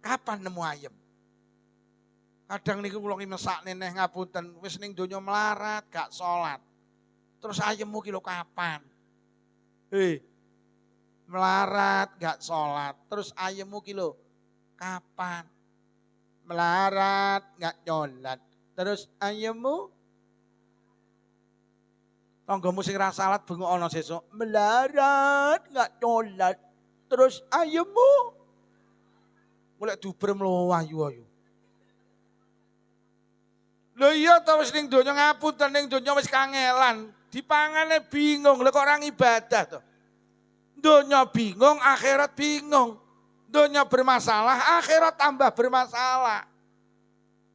Kapan nemu ayem? Kadang niku kula mesakne neh ngapunten, wis ning donya melarat gak salat. Terus ayemmu ki lho kapan? Melarat gak salat. Terus ayemmu ki lho kapan? Melarat gak nyolat. Terus ayemmu tanggamu sing ra salat bengok ana sesuk. Melarat gak nyolat. Terus ayemmu mulai duber mlayu-ayu. Lho iya ta wis ning donya ngapunten ning donya wis kangelan, dipangane bingung, lho kok orang ibadah to. Donya bingung, akhirat bingung. Donya bermasalah, akhirat tambah bermasalah.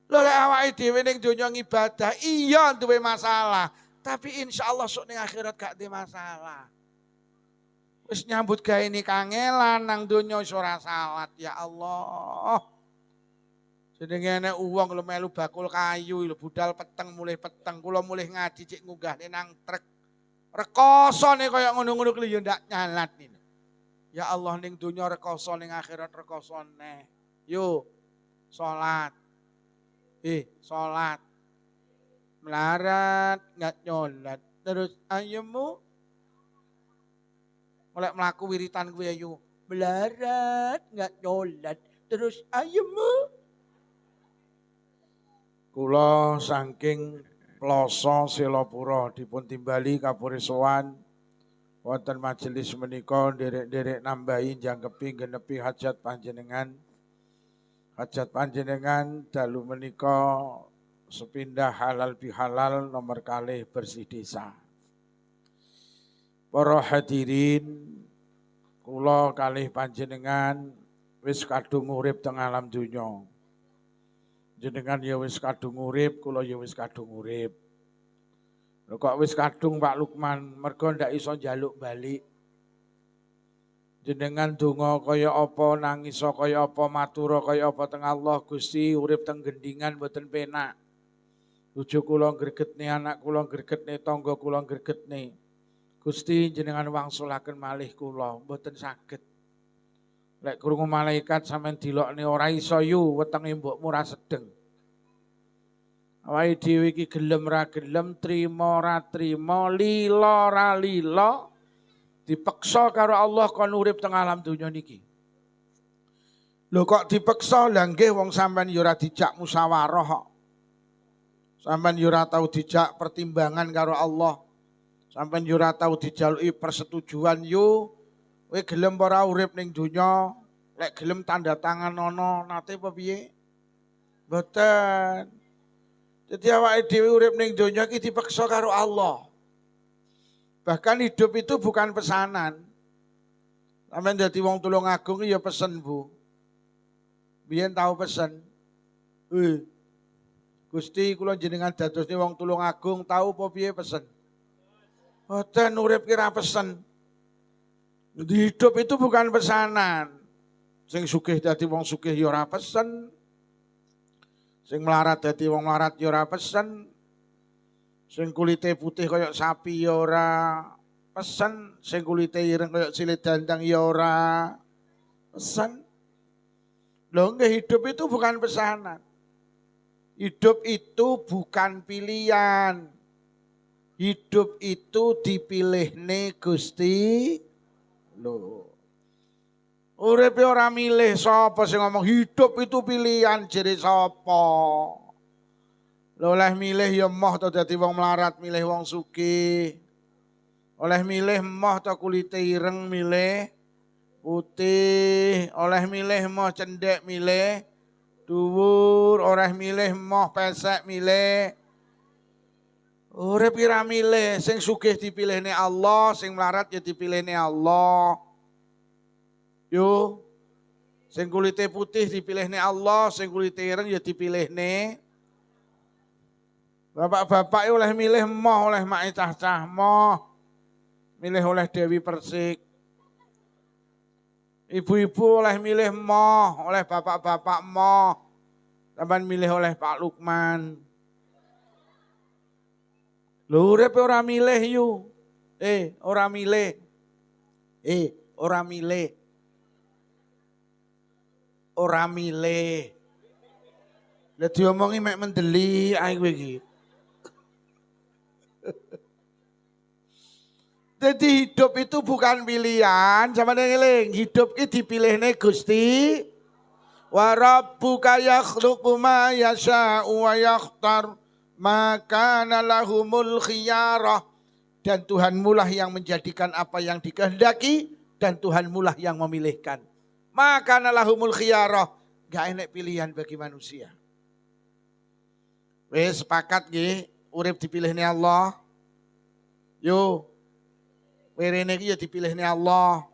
Lho lek awake dhewe ning donya ngibadah, iya duwe masalah, tapi insyaallah sok ning akhirat gak duwe masalah. Wis nyambut gawe ini kangelan nang donya wis ora salat, ya Allah. Jenenge nek wong lho melu bakul kayu lho budal peteng mulih peteng kula mulih ngaji cek ngunggahne nang trek. Rekosone kaya ngono-ngono kuwi ya ndak nyalat ini. Ya Allah ning donya rekoso ning akhirat rekosone. Yo salat. Salat. Melarat nggak nyolat. Terus ayemu oleh mlaku wiritan kuwi ayo. Melarat nggak nyolat. Terus ayemu kula saking Ploso Selopuro dipun timbali kapuri sowan wonten majelis menika nderek-nderek nambahi jangkepi genepi hajat panjenengan. Hajat panjenengan dalu menika sepindah halal bihalal nomor kalih bersih desa. Para hadirin kula kalih panjenengan wis kadung urip teng alam donya. Jenengan ya wis kadung urip, kula ya wis kadung urip. Lho kok wis kadung Pak Lukman, mergo ndak iso njaluk balik. Jenengan donga kaya apa, nangis kaya apa, matur kaya apa teng Allah, Gusti urip teng gendingan mboten penak. Bojo kula gregetne, anak kula gregetne, tangga kula gregetne. Gusti jenengan wangsulaken malih kula, mboten saged. Lek krungu malaikat sampean dilokne ora iso yu wetenge mbokmu ora sedeng. Awake dhewe iki gelem ra gelem, trima ra trima, lila ra lila, dipeksa karo Allah kon urip teng alam donya niki. Lho kok dipeksa? Lah nggih wong sampean ya ora dijak musyawarah kok. Sampean ya ora tau dijak pertimbangan karo Allah. Sampean ya ora tau dijaluki persetujuan yo. Kowe gelem ora urip ning donya, lek gelem tanda tangan ana nate apa piye? Mboten. Jadi awake dhewe urip ning donya iki dipaksa karo Allah. Bahkan hidup itu bukan pesanan. Sampeyan dadi wong Tulungagung ya pesen, Bu. Biyen tahu pesen. Gusti kula jenengan dadosne wong Tulungagung tahu apa piye pesen? Mboten urip ki ra pesen. Jadi hidup itu bukan pesanan. Sing sugih dadi wong sugih ya ora pesen. Sing melarat dadi wong melarat ya ora pesen. Sing kulite putih kaya sapi ya ora pesen. Sing kulite ireng kaya cilik dandang ya ora pesen. Loh nggih hidup itu bukan pesanan. Hidup itu bukan pilihan. Hidup itu dipilihne Gusti. Loh. Uripe ora milih sapa sing ngomong hidup itu pilihan jere sapa. Lho oleh milih ya moh to dadi wong melarat milih wong sugih. Oleh milih moh to kulite ireng milih putih, oleh milih moh cendhek milih dhuwur, oleh milih moh pesek milih. Urip ora milih, sing sugih dipilihne Allah, sing melarat ya dipilihne Allah. Yo, sing kulite putih dipilihne Allah, sing kulite ireng ya dipilihne. Bapak-bapak oleh milih moh, oleh mak cah-cah moh. Milih oleh Dewi Persik. Ibu-ibu oleh milih moh, oleh bapak-bapak moh. Sampeyan milih oleh Pak Lukman. Lho urip ora milih yu. Ora milih. Ora milih. ora milih. Lah diomongi mek mendeli ae kowe iki. Jadi hidup itu bukan pilihan, sama eling. Hidup itu dipilihne Gusti. Wa rabbuka yakhluqu ma yasha'u wa yakhtar, maka lahumul khiyarah. Dan Tuhanmu lah yang menjadikan apa yang dikehendaki, dan Tuhanmu lah yang memilihkan. Maka lahumul khiyarah. Gak enak pilihan bagi manusia. Wes sepakat nggih, urip dipilihne Allah. Yo. Werene iki ya dipilihne Allah.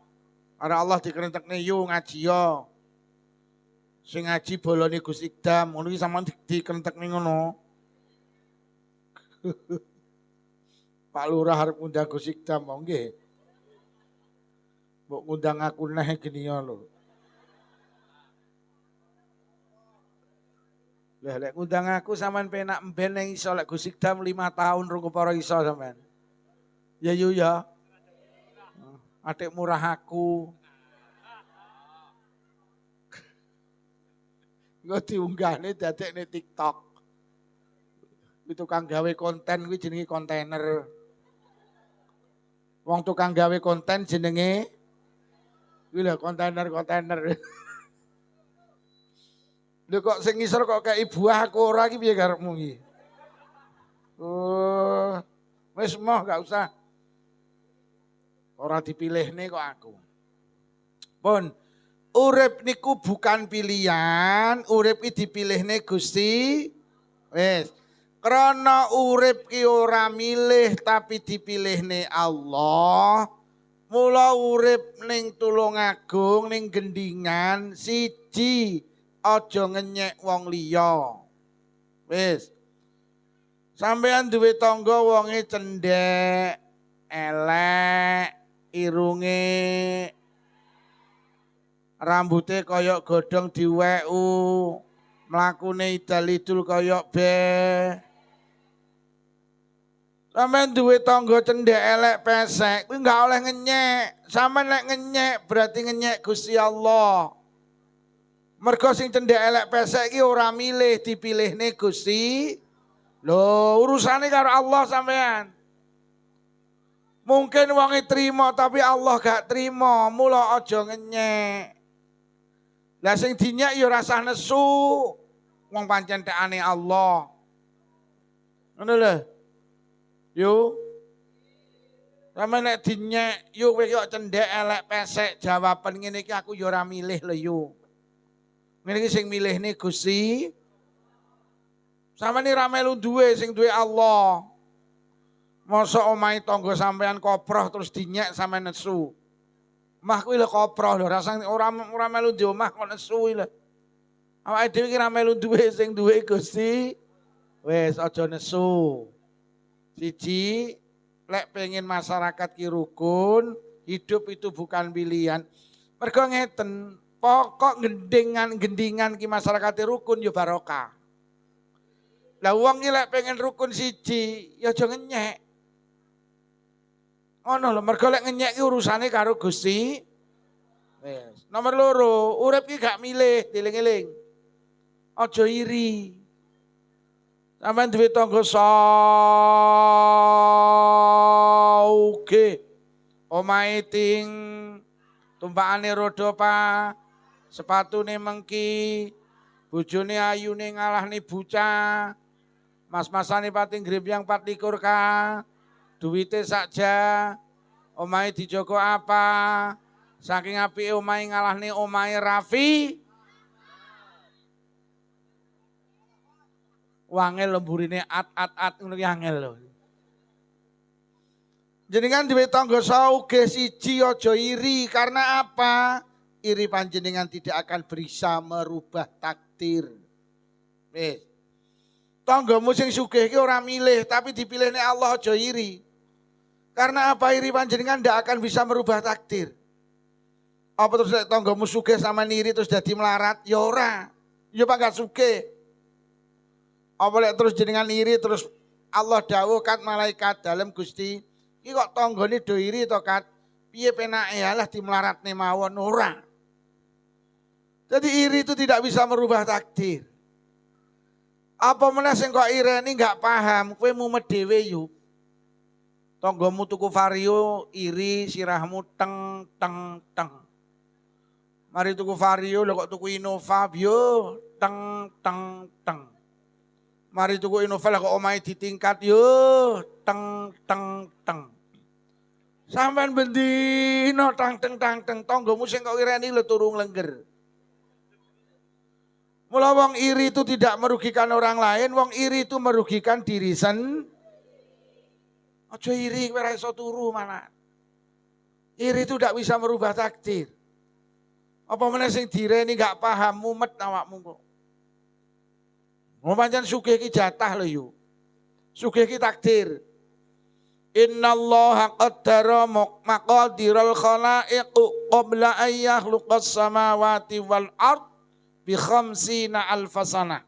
Ara Allah dikerentekne yo ngaji yo. Sing ngaji bolone Gus Ikdam, ngono iki sampean dikerentekne ngono. Pak Lurah arep ngundang Gus Ikdam mau nggih. Mbok ngundang aku neh geni yo lho. Lah lek ngundang aku sampean penak mben ning iso lek Gus Ikdam 5 tahun rung kepara iso sampean. Ya yo ya. Adik murah aku. Engko diunggahne dadekne TikTok. Kuwi tukang gawe konten kuwi jenenge kontainer. Wong tukang gawe konten jenenge kuwi lho kontainer. Lho kok sing ngisor kok kayak buah aku ora iki piye karepmu iki? Oh, wis moh gak usah. Ora dipilihne kok aku. Pun urip niku bukan pilihan, urip iki dipilihne Gusti. Wis. Krana urip ki ora milih tapi dipilihne Allah. Mula urip ning Tulungagung ning gendingan siji aja ngenyek wong liya. Wis. Sampeyan duwe tangga wonge cendhek, elek, irunge rambute kaya godhong diweku, mlakune idal-idul kaya be. Sampeyan duwe tangga cendhek elek pesek, kuwi enggak oleh ngenyek. Sampeyan lek ngenyek berarti ngenyek Gusti Allah. Mergo sing cendhek elek pesek iki ora milih, dipilihne Gusti. Lho, urusane karo Allah sampean. Mungkin wonge trima tapi Allah gak trima, mula aja ngenyek. Lah sing dinyek ya rasah nesu. Wong pancen tekane Allah. Ngono lho. Yo. Sampe nek dinyek, yo kowe kok cendhek elek pesek, jawaban ngene iki aku ya ora milih lho yo. Ngene iki sing milihne Gusti. Sampeyan ra melu duwe sing duwe Allah. Masa omahe tangga sampean koproh terus dinyek sampean nesu. Mah kuwi lho koproh lho, rasane ora melu di omah kok nesu lho. Awake dhewe iki ra melu duwe sing duwe Gusti. Wis aja nesu. Siji, lek pengen masyarakat ki rukun, hidup itu bukan pilihan. Mergo ngeten, pokok gendingan ki masyarakat rukun ya barokah. Lah wong iki lek pengen rukun siji, ya aja ngenyek. Ngono lho, mergo lek ngenyek ki urusane karo Gusti. Wis. Nomor 2, urip ki gak milih, dieling-eling. Aja iri. Sampeyan duwe tangga sauge. Omahe ting tumpakane rodo pa, sepatune mengki, bojone ayune ngalahne bocah. Mas-masane pating grembyang 24 ka, duwite sakja, omahe dijogo apa, saking apike omahe ngalahne omahe Rafi. Wangel lemburine at ngono ki angel lho. Jenengan duwe tangga sauge siji aja iri, karena apa? Iri panjenengan tidak akan bisa merubah takdir. Wis. Tanggamu sing sugih iki ora milih tapi dipilihne Allah, aja iri. Karena apa? Iri panjenengan ndak akan bisa merubah takdir. Apa terus lek tanggamu sugih sama iri terus dadi melarat? Ya ora. Ya pangkat sugih. Apa lek terus jenengan iri terus Allah dawuh kat malaikat dalem Gusti, iki kok tanggane do iri to kat? Piye penake alah dimlaratne mawon ora. Jadi iri itu tidak bisa merubah takdir. Apa meneh sing kok ireni enggak paham, kowe mumet dhewe yuk. Tanggamu tuku vario iri sirahmu teng teng teng. Mari tuku vario lho kok tuku Innova yo teng teng teng. Mari tuku Innova lah kok omahe ditingkat yo teng teng teng. Sampeyan bendino tang teng tanggamu sing kok ireni lho turu nglengger. Mula wong iri itu tidak merugikan orang lain, wong iri itu merugikan diri sendiri. Aja iri kowe ora iso turu mana. Iri itu tidak bisa merubah takdir. Apa meneh sing direni gak paham mumet awakmu kok. Mau pancen sugih ki jatah lho yo. Sugih ki takdir. Innallaha qaddara maqadiral khalaiq qabla an yakhluqas samawati wal ard bi khamsina alfasana.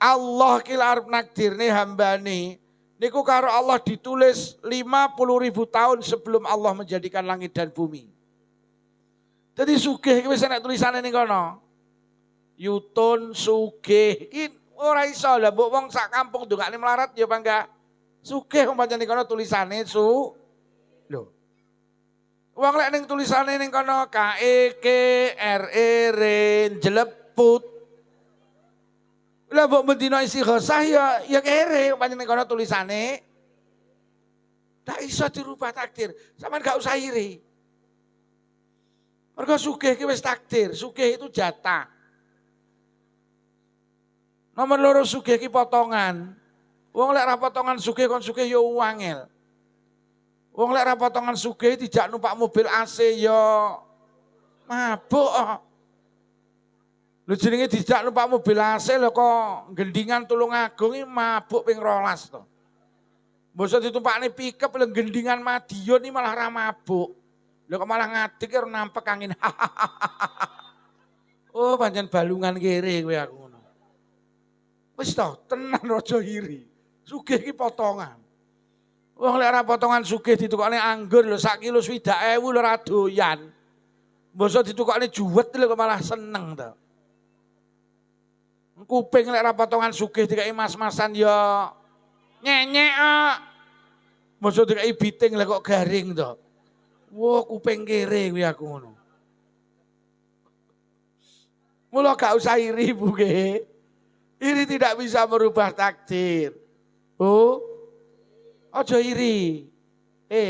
Allah ki arep nakdirne hambane niku karo Allah ditulis 50.000 tahun sebelum Allah menjadikan langit dan bumi. Jadi sugih wis enek tulisane ning kono. Yutun sugih iki ora iso lah mbok wong sak kampung ndongakne melarat ya bangga. Sugih wong pancen ning kono tulisane lho. Wong lek ning tulisane ning kono KEK RE ren jeleput. Lah mbok mendino isi ghosah ya kere pancen ning kono tulisane. Ndak iso dirubah takdir. Sampeyan gak usah iri. Mergo sugih ki wis takdir, sugih itu jatah. Nomor loro sugih ki potongan. Wong lek ra potongan sugih kon sugih ya wangel. Wong lek ra potongan sugih dijak numpak mobil AC ya mabuk. Lho jenenge dijak numpak mobil AC lho kok gendingan Tulungagung iki mabuk ping 12 to. Mbok ditumpakne pickup lho gendingan Madiun iki malah ra mabuk. Lho kok malah ngadeg karo nampek angin. Oh pancen balungan kere kowe aku ngono. Wis to, tenan aja iri. Sugih ki potongan. Wong lek ora potongan sugih ditukokne anggur lho sak kilo 20.000 lho ora doyan. Mbok ditukokne juwet lho kok malah seneng to. Kuping lek ora potongan sugih dikai mas-masan ya nyenyek kok. Mbok dikai biting lek kok garing to. Wah, kuping kere kuwi aku ngono. Mula gak usah iri Bu ge. Iri tidak bisa merubah takdir. Oh, aja iri.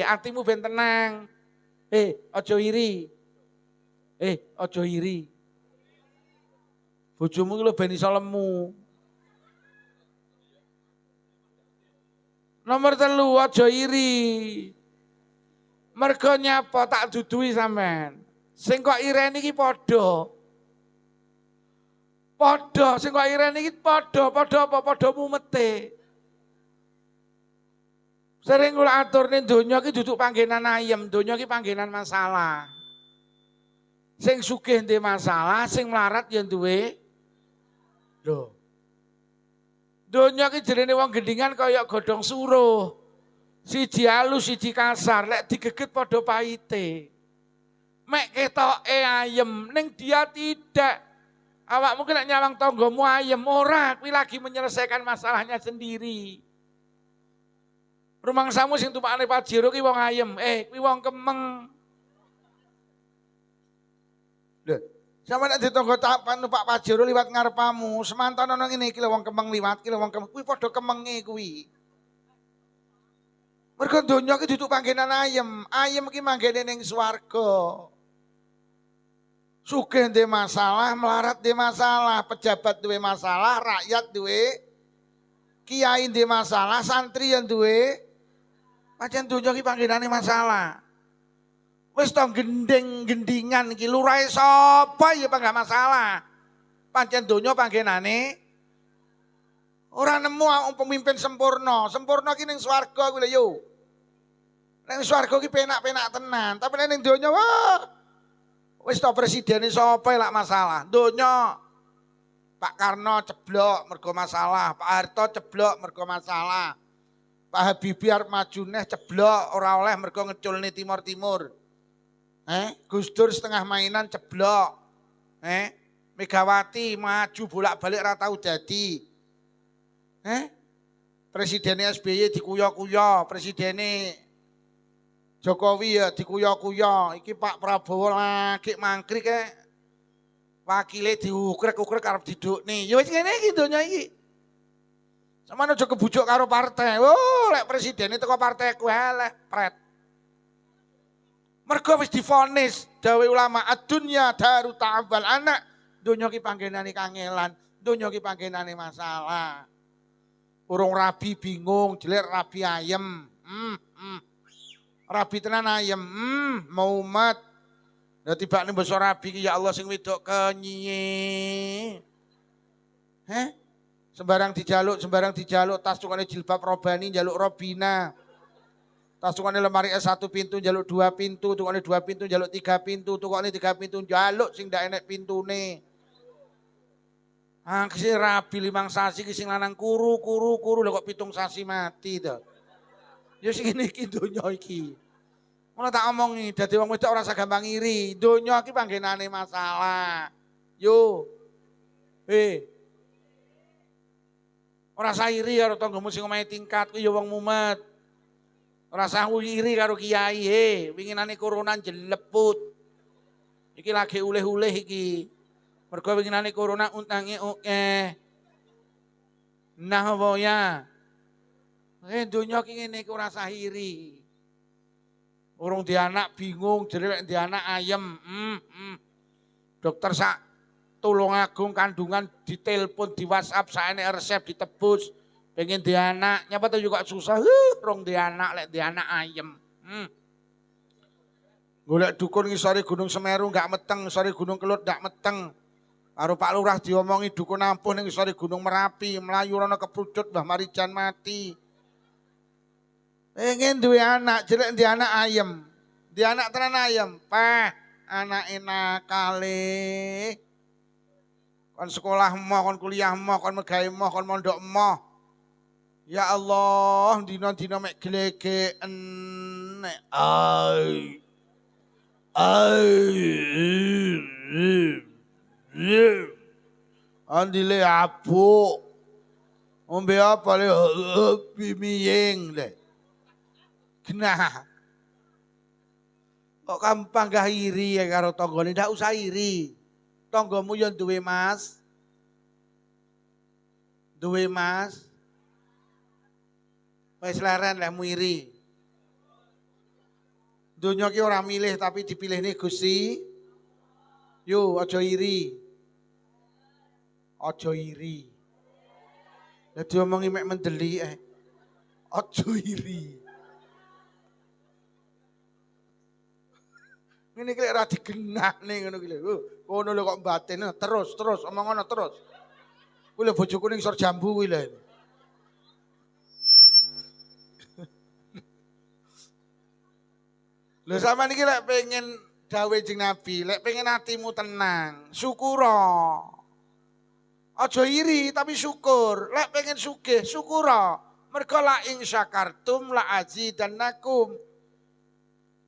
Atimu ben tenang. Aja iri. Aja iri. Bojomu ki lho ben iso lemu. Nomor 3 aja iri. Mergo nyapa tak dudui sampean. Sing kok ireni iki padha. Padha sing kok ireni iki padha apa? Padha mumete. Sering kula aturne donya iki duduk panggenan ayem, donya iki panggenan masalah. Sing sugih ndek masalah, sing melarat ya duwe. Lho. Donya iki jerene wong gendingan kaya godhong suruh. Siji halus, siji kasar, lek digeget padha pahite. Mek ketoke ayem, ning dia tidak. Awakmu ki lek nyawang tanggamu ayem, ora, kuwi lagi menyelesaikan masalahnya sendiri. Rumangsamu sing tumpakane Pajero ki wong ayem, kuwi wong kemeng. Lho, sampeyan nek ditangga tapan numpak Pajero liwat ngarepamu, semantan ana ngene iki lho wong kemeng liwat, ki lho wong kemeng, kuwi padha kemenge kuwi. Mergo donya ki duduk panggenan ayem, ayem ki manggene ning swarga. Sugih ndek masalah, melarat ndek masalah, pejabat duwe masalah, rakyat duwe, kiai ndek masalah, santri yang duwe. Pancen donya ki panggenane masalah. Wis to gending-gendingan iki lurahe sapa ya enggak masalah. Pancen donya panggenane ora nemu pemimpin sempurna. Sempurna ki ning swarga kuwi lho yo. Ning swarga ki penak-penak tenan, tapi ning donya wah. Wis to presidene sapa lak masalah. Donya Pak Karno ceblok mergo masalah, Pak Harto ceblok mergo masalah. Pak Habibie arep maju neh ceblok ora oleh mergo ngeculne Timur-Timur. Gus Dur setengah mainan ceblok. Megawati maju bolak-balik ra tau dadi. Presidennya SBY dikuyo-kuyo, presidennya Jokowi ya dikuyo-kuyo. Iki Pak Prabowo lagi mangkrik wakile diukrek-ukrek arep didukne. Ya wis ngene iki donya iki. Sampeyan aja kebujuk karo partai. Oh, lek presidene teko partaiku eleh pret. Mergo wis divonis dawe ulama ad-dunya daru ta'abal anak. Donya ki panggenane kangelan, donya ki panggenane masalah. Urung rabi bingung, jelek rabi ayem. Rabi tenan ayem, mau umat. Ya tiba nih besok rabi ya Allah sing wedok kenyi. Sembarang dijaluk, tas tukane jilbab robani jaluk robina. Tas tukane lemari S1 pintu jaluk 2 pintu, tukane 2 pintu jaluk 3 pintu, tukane 3 pintu jaluk sing ndak enek pintune. Kisi rabi 5 sasi sing lanang kuru lho kok 7 sasi mati to. Ya sing ngene iki donya iki. Ngono tak omongi dadi wong wedok ora gampang iri. Donya iki panggenane masalah. Yo. Ora usah iri karo tanggamu sing omahe tingkat ku ya wong mumet. Ora usah iri karo kiai, winginane corona jeleput. Iki lagi uleh-uleh iki. Mergo winginane corona untange akeh. Nah apa ya? Donya ki ngene iki ora usah iri. Urung di anak bingung, jelek di anak ayem. Dokter sak Tulungagung kandungan ditelepon di WhatsApp saene resep ditebus. Pengen di anak, nyapa tuh juga susah. Rong di anak lek di anak ayem. Golek dukun ngisore Gunung Semeru enggak meteng, ngisore Gunung Kelut enggak meteng. Karo Pak Lurah diomongi dukun ampuh ning ngisore Gunung Merapi, mlayu rono keprujut Mbah Marijan mati. Pengen duwe anak, jelek di anak ayem. Di anak tenan ayem, anak enak kali. Kon sekolah moh, kon kuliah moh, kon megawe moh, kon mondok moh. Ya Allah, dina-dina mek glegeken. Andile abu. Ombe apa le bimiyeng le. Genah. Kok gampang gak iri ya karo tanggane, ndak usah iri. Tanggamu yang duwe mas. Duwe mas. Wis leren lemu iri. Donya ki ora milih tapi dipilihne Gusti. Yo aja iri. Aja iri. Lah diomongi mek mendeli Aja iri. Ngene iki lek ra digenahne ngono ki lho. Ngono lho kok batin terus omong ngono terus. Kuwi lho bojoku ning sor jambu kuwi lho. Lho sampean iki lek pengen dawuh Jeng Nabi, lek pengen hatimu tenang, syukura. Aja iri tapi syukur. Lek pengen sugih, syukura. Mergo la ing syakartum la azidannakum.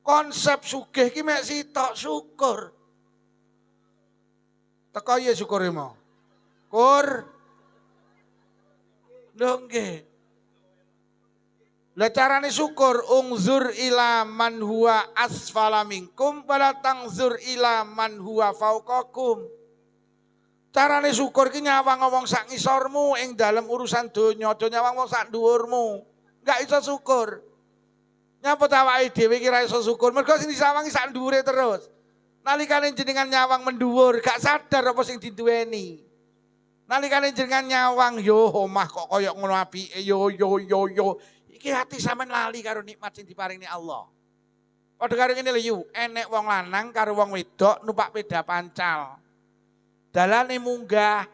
Konsep sugih ki mek sitok syukur. Teko ya syukure mau. Kur. Lho nggih. Lah carane syukur ungzur ila man huwa asfala minkum wala tangzur ila man huwa fauqakum. Carane syukur ki nyawang wong sak ngisormu ing dalem urusan donya, aja nyawang wong sak dhuwurmu. Enggak iso syukur. Nyapa awake dhewe ki ra iso syukur, mergo sing disawangi sak dhuwure terus. Nalikane jenengan nyawang mendhuwur, gak sadar apa sing diduweni. Nalikane jenengan nyawang yo omah kok koyo ngono apike yo. Iki hati sampean lali karo nikmat sing diparingi Allah. Padha karo ngene lho yu, enek wong lanang karo wong wedok numpak sepeda pancal. Dalane munggah.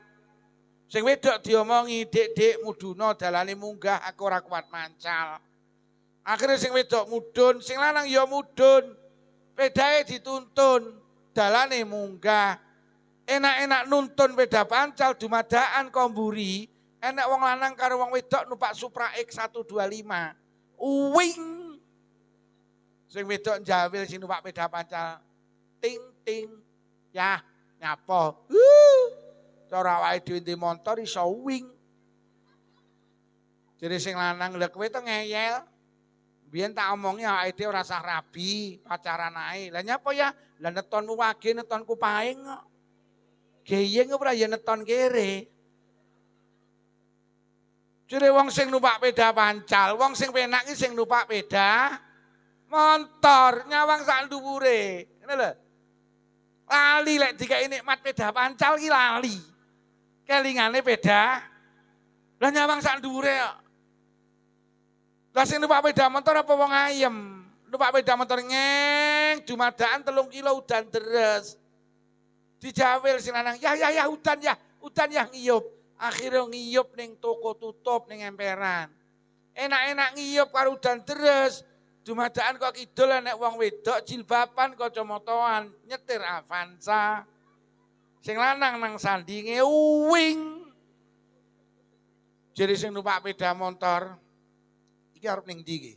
Sing wedok diomongi, "Dik, muduna dalane munggah, aku ora kuat mancal." Akhirnya sing wedok mudun, sing lanang ya mudun. Pedae dituntun, dalane munggah. Enak-enak nuntun peda pancal dumadaan komburi. Enak wong lanang karo wong wedok numpak Supra X 125. Uwing. Sing wedok njawil sing numpak peda pancal. Ting ting. Ya, Nyapa. Cara awake dhewe ndek motor iso wing. Jadi sing lanang lha kowe to ngeyel. Biyen tak omongi awake dhewe ora usah rabi, pacaran ae. Lah nyapa ya? Lah netonmu wage, netonku paing kok. Geyeng ora ya neton kere. Jadi wong sing numpak peda pancal, wong sing penak ki sing numpak peda motor, nyawang sak dhuwure. Ngene lho. Lali lek dikai nikmat peda pancal ki lali. Kelingane peda. Lah nyawang sak dhuwure kok. Lah sing numpak peda motor apa wong ayem? Numpak peda motor ngeng, dumadaan 3 kilo udan deres. Dijawil sing lanang, ya udan ya ngiyup. Akhirnya ngiyup ning toko tutup ning emperan. Enak-enak ngiyup karo udan deres. Dumadaan kok kidul nek wong wedok jilbaban kacamataan nyetir Avanza. Sing lanang nang sandinge uwing. Jadi sing numpak peda motor iki arep ning ndi iki?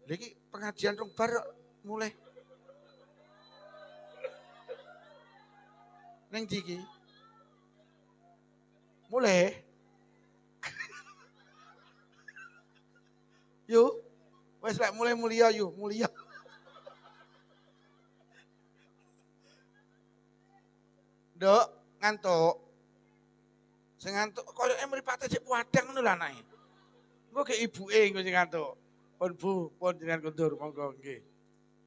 Iki pengajian rong bar mulai. Ning ndi iki? Mulai. Yuk, wes lek mulai mulia yuk, mulia. Nduk, ngantuk. Sing ngantuk koyo mripate cek padang ngono lho anake. Engko ge ibuke engko sing ngantuk. Pun Bu, pun jenengan kondur monggo nggih.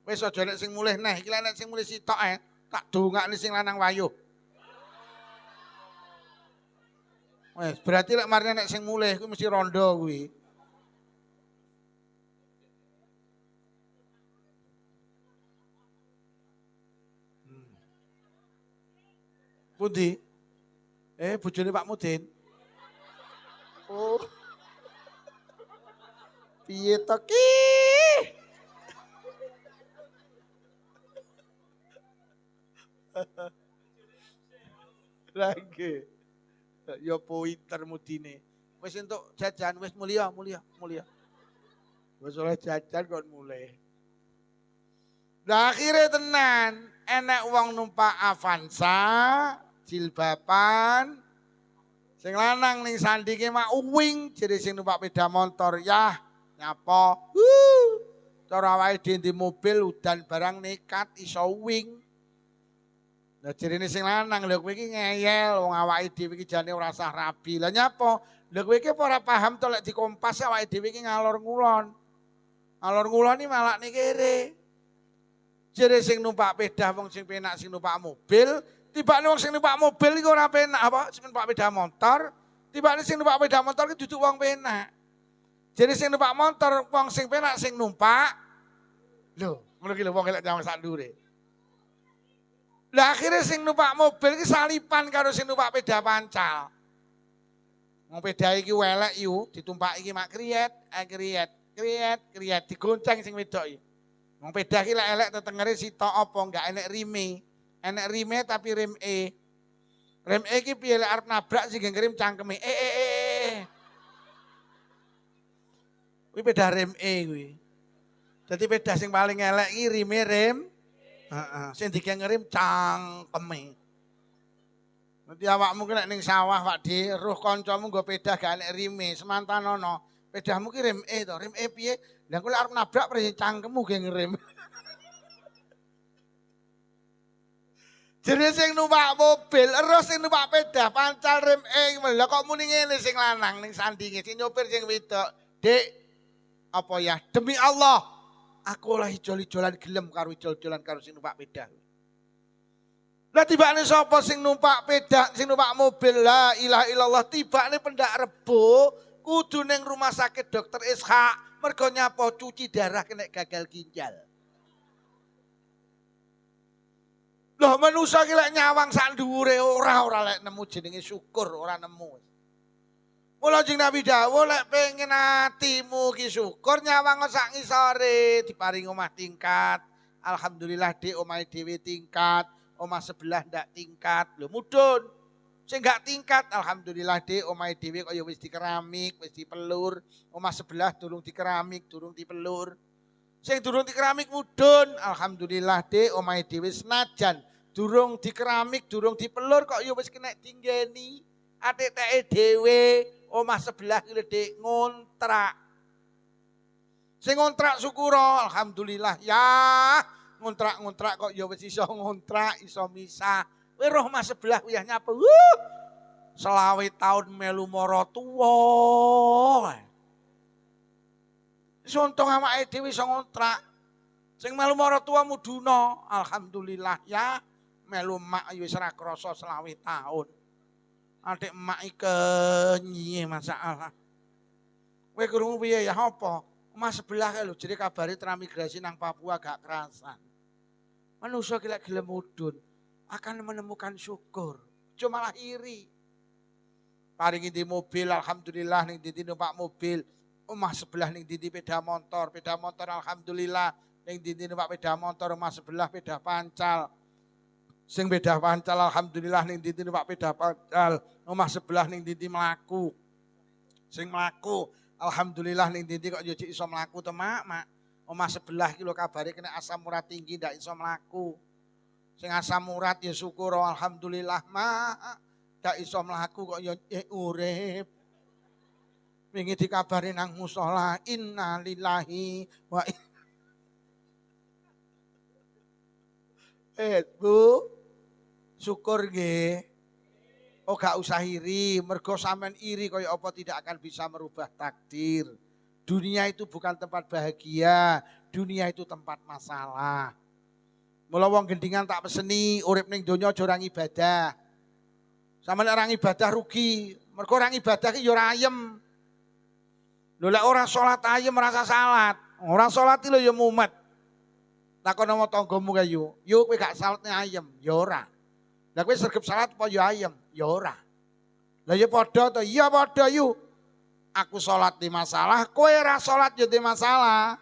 Wis aja nek sing mulih neh, iki nek sing mulih sitok tak dongakne sing lanang wayuh. Wes, berarti lek marine nek sing mulih kuwi mesti rondo kuwi. Pundi? Bojone Pak Mudin. Oh. Piye to ki? Lagi. Ya pointer mudine. Wis entuk jajan wis mulia. Wis oleh jajan kon mulai. Lah akhire tenan, enek wong numpak Avanza, jilbaban. Sing lanang ning sandinge mak uwing, jadi sing numpak peda motor yah nyapa. Cara awake dhewe di mobil udan barang nekat iso wing. Lah jerene sing lanang lho kowe iki ngeyel wong awake dhewe iki jane ora usah rabi. Lah nyapa? Lha kowe iki ora paham to lek dikompas awake dhewe iki ngalor ngulon. Ngalor ngulon iki malakne kere. Jere sing numpak peda wong sing penak sing numpak mobil, tibane wong sing numpak mobil iku ora penak apa sing numpak peda motor, tibane sing numpak peda motor iki duduk wong penak. Jere sing numpak motor wong sing penak sing numpak. Lho, ngono ki lho wong elek jawang sak ndure. Lah akhirnya sing numpak mobil iki salipan karo sing numpak peda pancal. Wong peda iki welek yu, ditumpak iki mak kriyet, kriyet digonceng sing wedok iki. Wong peda iki lek elek tetengere sitok apa enggak enek rime. Enek rime tapi rem E. Rem E iki piye lek arep nabrak sing ngirim cangkeme. Kuwi peda rem E kuwi. Dadi peda sing paling elek iki rime rem. Heeh, sing dikengerim cangkeme. Nanti awakmu ki nek ning sawah Pak Di, roh kancamu nggo peda gak enek rime, semantanono. Pedamu ki rem E to, rem E piye? Lah kok arep nabrak prene cangkemmu ge ngerem. Jadi sing numpak mobil, terus sing numpak peda pancal rem E. Lah kok muni ngene sing lanang ning sandinge, sing nyopir sing wedok. Dik, apa ya? Demi Allah, aku lah ijol-ijolan gelem karo ijol-ijolan karo sing numpak peda. Lah tibane sapa sing numpak peda, sing numpak mobil, la ilaha illallah, tibane pendak rebo, kudu ning rumah sakit Dokter Ishak. Mergo nyapa cuci darah kena gagal ginjal. Loh manusa ki lek nyawang sak dhuwure ora lek nemu jenenge syukur, ora nemu. Mula Kanjeng Nabi dawuh lek pengen atimu ki syukur nyawang sak ngisore diparing omah tingkat. Alhamdulillah Dik omahe dhewe tingkat, omah sebelah ndak tingkat. Lho mudhun. Sing gak tingkat, alhamdulillah Dik omahe dhewe kaya wis dikeramik, wis dipelur, omah sebelah durung dikeramik, durung dipelur. Sing durung di keramik mudhun, alhamdulillah Dik, omahe dhewe senajan durung di keramik, durung dipelur kok ya wis kena dinggeni. Atik-teke dhewe, omah sebelah iki lho Dik ngontrak. Sing ngontrak syukur alhamdulillah ya. Ngontrak-ngontrak kok ya wis iso ngontrak, iso misah. Kowe roh omah sebelah uyah nyapa. 20 tahun melu mara tuwa. Sontong awake dhewe iso ngontrak. Sing melu mara tuwa muduna, alhamdulillah ya. Melu mak wis ora krasa 20 tahun. Adik emak iki kenyiye masalah. Kowe krungu piye ya apa? Omah sebelah kae lho jere kabare transmigrasi nang Papua gak kerasan. Manusa ki lek gelem mudhun akan menemukan syukur. Cuma malah iri. Paringi di mobil alhamdulillah ning ndi numpak mobil. Omah sebelah ning ndi sepeda motor alhamdulillah ning ndi numpak sepeda motor omah sebelah sepeda pancal. Sing sepeda pancal alhamdulillah ning ndi numpak sepeda pancal, omah sebelah ning ndi mlaku. Sing mlaku alhamdulillah ning ndi kok yo iso mlaku to mak. Omah sebelah iki lho kabare kena asam urat tinggi ndak iso mlaku. Sing asam urat ya syukur alhamdulillah mak. Ndak iso mlaku kok yo urip. Wingi dikabari nang musala innalillahi wa Bu, syukur nggih. Oh gak usah iri, mergo sampean iri kaya apa tidak akan bisa merubah takdir. Dunia itu bukan tempat bahagia, dunia itu tempat masalah. Mula wong gendingan tak peseni urip ning donya aja ora ibadah. Sampeyan ora ibadah rugi, mergo ora ibadah ki ya ora ayem. Lho lek ora salat ayem merasa salat. Ora salat iki lho ya mumet. Takon nang tanggamu kayu, yo kowe gak salatne ayem, ya ora. Lah kowe sregep salat apa ya ayem? Ya ora. Lah ya padha to, iya padha yu. Aku salat di masalah, kowe ora salat ya di masalah.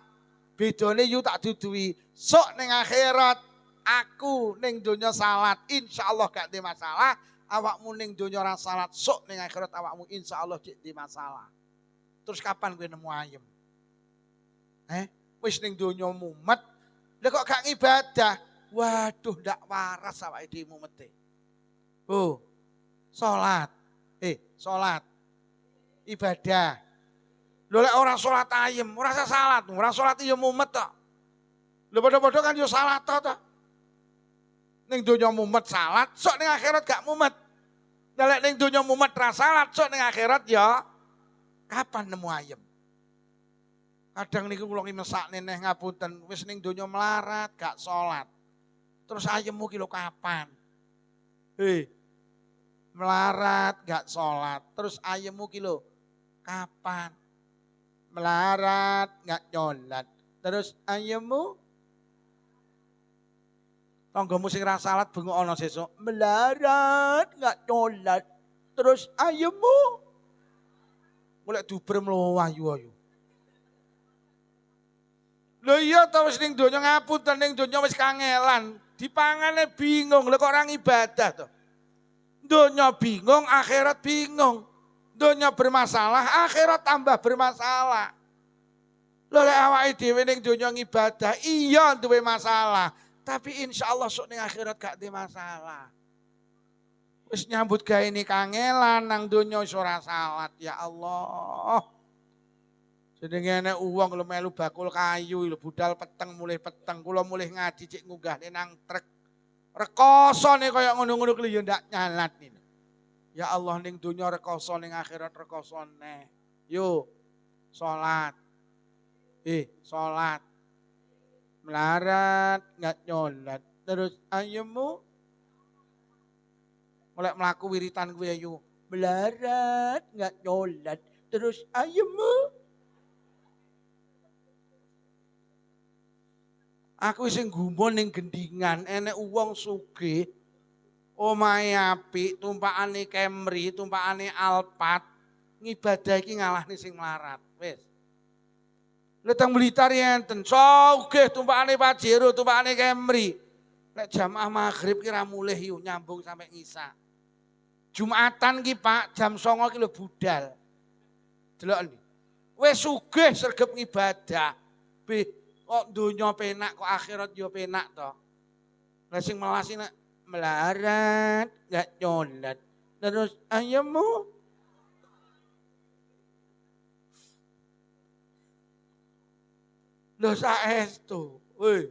Bedane yu tak duduhi, sok ning akhirat aku ning donya salat, insyaallah gak di masalah. Awakmu ning donya ora salat, sok ning akhirat awakmu insyaallah di masalah. Terus kapan kowe nemu ayem? Wis ning donya mumet, lha kok gak ngibadah? Waduh ndak waras awake dhewe mumete. Oh, salat. Salat. Ibadah. Lho lek ora salat ayem, ora usah salat, ora salat ya mumet tok. Lho padha-padha kan ya salat to. Ning donya mumet salat, sok ning akhirat gak mumet. Lah lek ning donya mumet ra salat, sok ning akhirat ya kapan nemu ayem? Kadang niku kula ki mesakne neh ngapunten, wis ning donya melarat gak salat. Terus ayemmu ki lho kapan? Melarat gak salat, terus ayemmu ki lho kapan? Melarat gak nyolat, terus ayemmu tanggamu sing ra salat bengok ana sesuk, melarat gak nyolat, terus ayemmu golek duber mlowah ayu. Lho iya ta wis ning donya ngapunten ning donya wis kangelan, dipangane bingung, lho kok ora ibadah to. Donya bingung, akhirat bingung. Donya bermasalah, akhirat tambah bermasalah. Lho lek awake dhewe ning donya ngibadah, iya duwe masalah, tapi insyaallah sok ning akhirat gak duwe masalah. Wis nyambut gawe ini kangelan nang donya wis ora salat, ya Allah. Jenenge nek wong lho melu bakul kayu lho budal peteng mulih peteng, kula mulih ngaji cek ngunggahne nang truk. Rekosone kaya ngono-ngono kuwi ya ndak nyalat ini. Ya Allah ning donya rekoso ning akhirat rekosone. Yo salat. Salat. Melarat enggak nyolat. Terus ayemmu mulai mlaku wiritan kuwi ayo. Melarat enggak nyolat. Terus ayemmu aku sing gumun ning gendingan, enek wong sugih, omahe apik, tumpakane Camry, tumpakane Alphard, ngibadah iki ngalahne sing melarat, wis. Lha teng Blitar enten, sugih tumpakane Pajero, tumpakane Camry. Lek jamaah maghrib ki ra mulih yo nyambung sampai ngisa. Jumatan ki Pak, jam 09.00 ki lho budal. Delok iki. Wis sugih sregep ngibadah. Kok dunya penak kok akhirat yo penak to. Lah sing melas nek melarat gak nyolat. Terus ayammu lho saestu. Woi,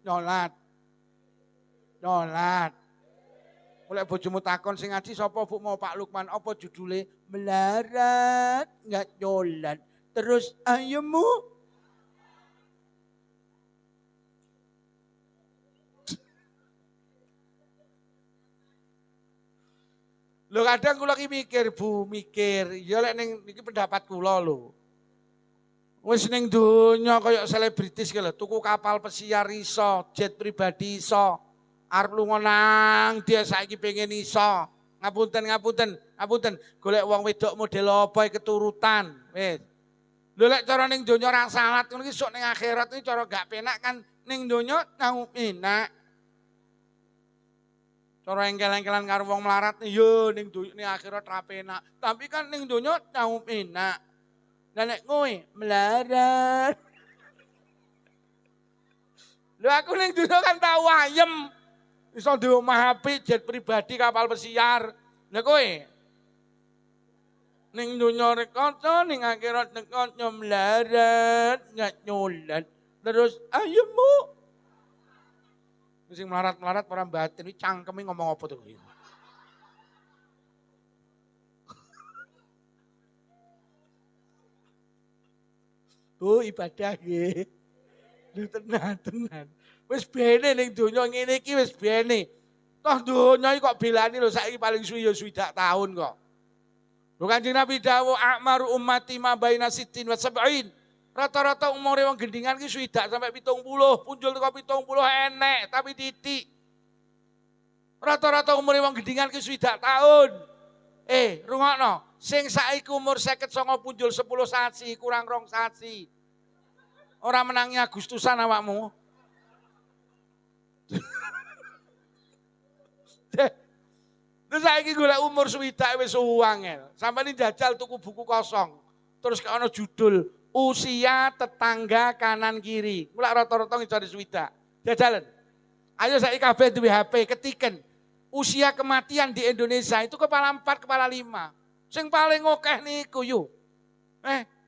nyolat. Nyolat. Oleh bojomu takon sing ngaji sapa Bu mau Pak Lukman apa judule melarat gak nyolat. Terus ayammu lho kadang kula ki mikir Bu, mikir. Ya lek ning iki pendapat kula lho. Wis ning donya kaya selebritis ki lho, tuku kapal pesiar iso, jet pribadi iso. Arep lunga nang dia saiki pengen iso. Ngapunten, golek wong wedok model apa keturutan. Wis. Lho lek cara ning donya ra salat ngono iki sok ning akhirat iki cara gak penak kan ning donya nang enak. Cara engkel-engkelan karo wong melarat yo ning akhirat ra penak. Tapi kan ning donya tau enak. Lah nek kowe melarat. Lho aku ning donya kan tau ayem. Iso duwe omah apik, jet pribadi, kapal pesiar. Lah kowe ning donya rekoco ning akhirat rekoco melarat, gak nyolat. Terus ayemmu sing melarat-melarat orang batin iki cangkeme ngomong apa to kuwi. Oh ibadah nggih. Lho tenan. Wis bene ning donya ngene iki wis bene. Toh donya iki kok belani lho saiki paling suwi ya 60 tahun kok. Lho Kanjeng Nabi dawuh akmaru ummati ma baina sittin wa sab'in. Rata-rata umure wong gendingan ki swidak sampai 70, punjul teko 70 enek tapi titik. Rata-rata umure wong gendingan ki swidak tahun. Rungokno, sing saiki umur 59 punjul 10 sasi kurang 2 sasi. Ora menangi Agustusan awakmu. Terus saiki golek umur swidak wis uangel. Sampeyan jajal tuku buku kosong. Terus ana judul usia tetangga kanan kiri. Mulai rata-rata ngicari swidak. Jajalan. Ayo saya kabeh duwe HP ketiken. Usia kematian di Indonesia itu kepala 4, kepala 5. Sing paling akeh niku yo.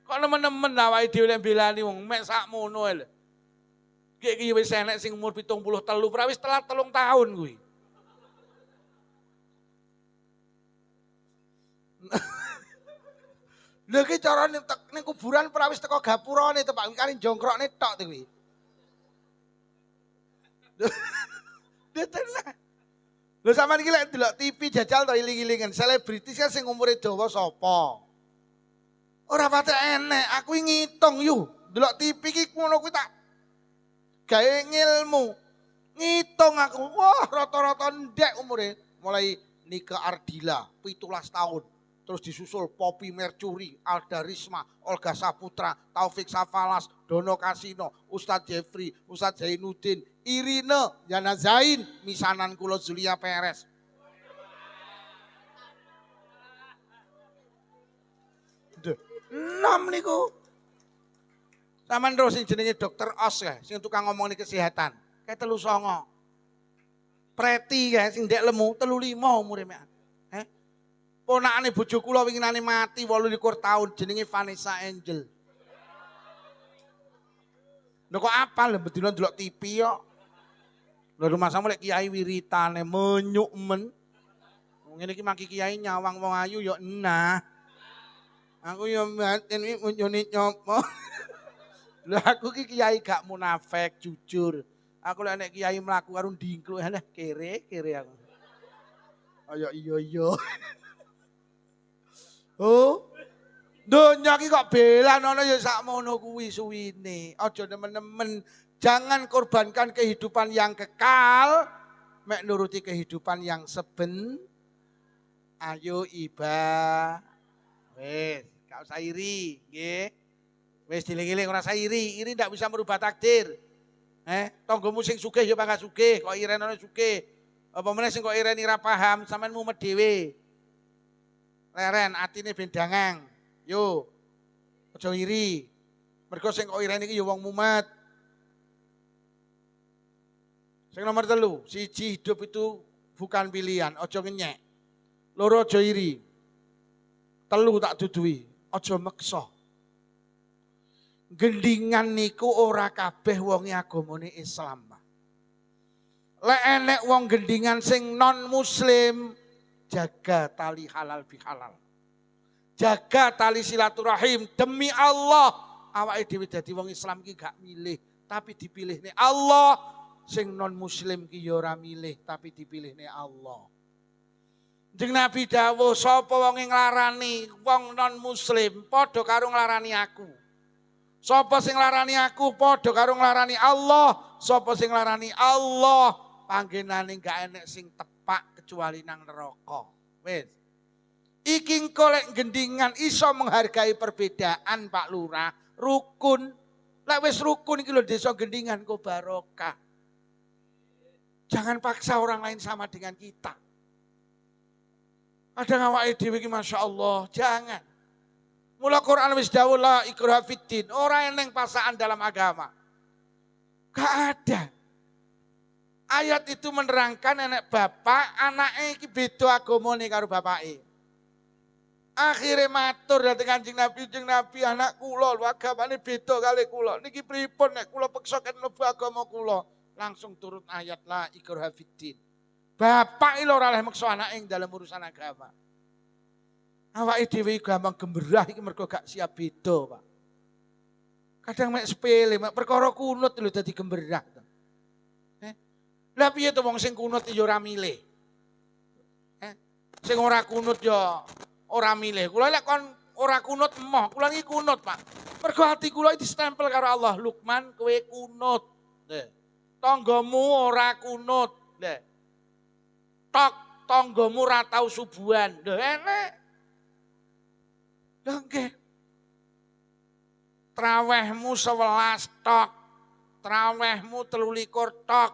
Kok nemen-nemen awake dhewe belani wong mek sakmono lho. Iki wis enek sing umur 73, pra wis telat 3 tahun kuwi. Lha iki carane ning kuburan ora wis teko gapurane to Pak, kari jongkrokne tok to kuwi. Lha tenan. Lho sampean iki lek delok TV jajal to iling-ilingen, selebritis kan sing umure dawa sapa? Ora patek enek, aku ngitung yo. Delok TV iki ngono kuwi tak gawe ngilmu. Ngitung aku, wah rata-rata ndek umure. Mulai Nika Ardila 17 tahun. Terus disusul Poppy Mercury, Alda Risma, Olga Saputra, Taufik Safalas, Dono Kasino, Ustadz Jeffrey, Ustadz Zainuddin, Irina, Yana Zain, misanan kula Zulia Perez. Enam niku. Saman terus sing jenenge Dokter Os ya, sing tukang ngomongin kesehatan. Kayak 39. Preti ya, sing ndek lemu 35 umure mek. Ponakane bojo kula winginane mati 28 tahun jenenge Vanessa Angel. Lho kok apal lho bedino ndelok TV kok. Lho rumah samu lek kiai wiritane menyuk men. Ngene iki maki kiai nyawang wong ayu ya enah. Aku ya mbaten iki munjune nyopo. Lho aku ki kiai gak munafik jujur. Aku lek nek kiai mlaku karo ndingkluk alah kere aku. Ayo iya. Oh, donya ki kok belanono ya sakmono kuwi suwine. Aja nemen-nemen, jangan korbankan kehidupan yang kekal, mek nuruti kehidupan yang Ayo iba. Wes, gak usah iri, nggih. Wes diling-iling ora usah iri ndak bisa merubah takdir. Tanggamu sing sugih ya bangga sugih, kok irenono sugih. Apa meneh sing kok ireni ra paham, sampean mumet dhewe. Leren atine bendangang. Yo. Aja iri. Mergo sing kok ireni iki ya wong mumet. Sing nomor 3, siji hidup itu bukan pilihan, ojo ngenyek. Loro ojo iri. 3 tak duduhi, ojo meksa. Gendingan niku ora kabeh wonge agamane Islam. Lek enek wong gendingan sing non muslim, jaga tali halal bihalal. Jaga tali silaturahim demi Allah. Awake dhewe dadi wong Islam ki gak milih, tapi dipilihne Allah. Sing non muslim ki ya ora milih, tapi dipilihne Allah. Jeneng Nabi dawuh, sapa wong sing nglarani wong non muslim padha karo nglarani aku. Sapa sing nglarani aku padha karo nglarani Allah. Sapa sing nglarani Allah panggenane gak enek sing tepak kecuali nang neraka. Wis. Iki engko lek gendingan iso menghargai perbedaan Pak Lurah, rukun. Lek wis rukun iki lho desa gendingan kok barokah. Jangan paksa orang lain sama dengan kita. Kadang awake dhewe iki masyaallah, jangan. Mula Quran wis dawuh la ikraha fiddin, ora eneng paksaan dalam agama. Gak ada. Ayat itu menerangkan enek bapak, anake iki beda agamane karo bapake. Akhirnya matur dateng Kanjeng Nabi anak kula lho agamane beda kali kula. Niki pripun nek kula peksa kan mlebu agama kula? Langsung turun ayat la ikraha fiddin. Bapak iki ora oleh meksa anake ing dalam urusan agama. Awake dhewe gampang gemberah iki mergo gak siap beda, Pak. Kadang mek sepele, mek perkara kunut lho dadi gemberah. Lah piye to wong sing kunut ya ora milih. Sing ora kunut ya ora milih. Kula lek kon ora kunut emoh, kula iki kunut, Pak. Mergo ati kula distempel karo Allah, Lukman kowe kunut. Tanggamu ora kunut. Tok tanggamu ora tau subuhan. Lho enek. Lho nggih. Trawehmu 11 tok. Trawehmu 23 tok.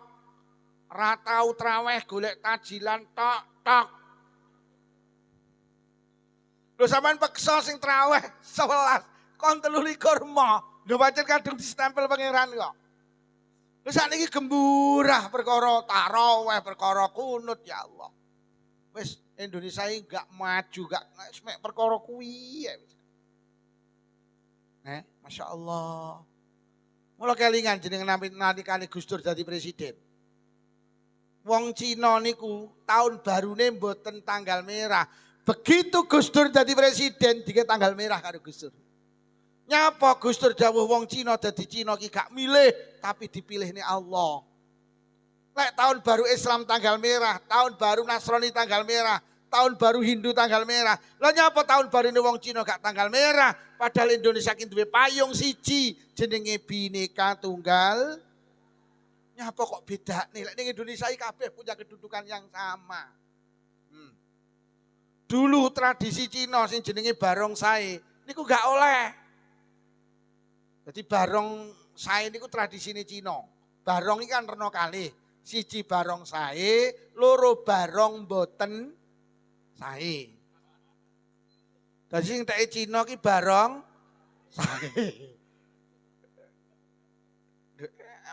Ora tau traweh golek tajilan tok. Lho sampean peksa sing traweh 11 kon 23 mo. Lho pancen kadung distempel pangeran kok. Lho sakniki gemburah perkara taraweh, perkara kunut ya Allah. Wis Indonesia iki gak maju, gak mek perkara kuwi ya. Masya Allah. Mula kelingan jeneng nalikane Gus Dur dadi presiden. Wong Cina niku tahun barune mboten tanggal merah. Begitu Gus Dur dadi presiden dike tanggal merah karo Gus Dur. Nyapa Gus Dur dawuh wong Cina dadi Cina ki gak milih tapi dipilihne Allah. Lek tahun baru Islam tanggal merah, tahun baru Nasrani tanggal merah, tahun baru Hindu tanggal merah. Lah nyapa tahun baru ini wong Cina gak tanggal merah? Padahal Indonesia ki duwe payung siji jenenge Bhinneka Tunggal. Nyapa kok bedane? Lek ning Indonesia iki kabeh punya kedudukan yang sama. Dulu tradisi Cina sing jenenge barongsai niku gak oleh. Jadi barong sae niku tradisine Cina. Barong iki kan rena kalih. Siji barong sae, loro barong boten sae. Dadi sing teke Cina ki barong sae.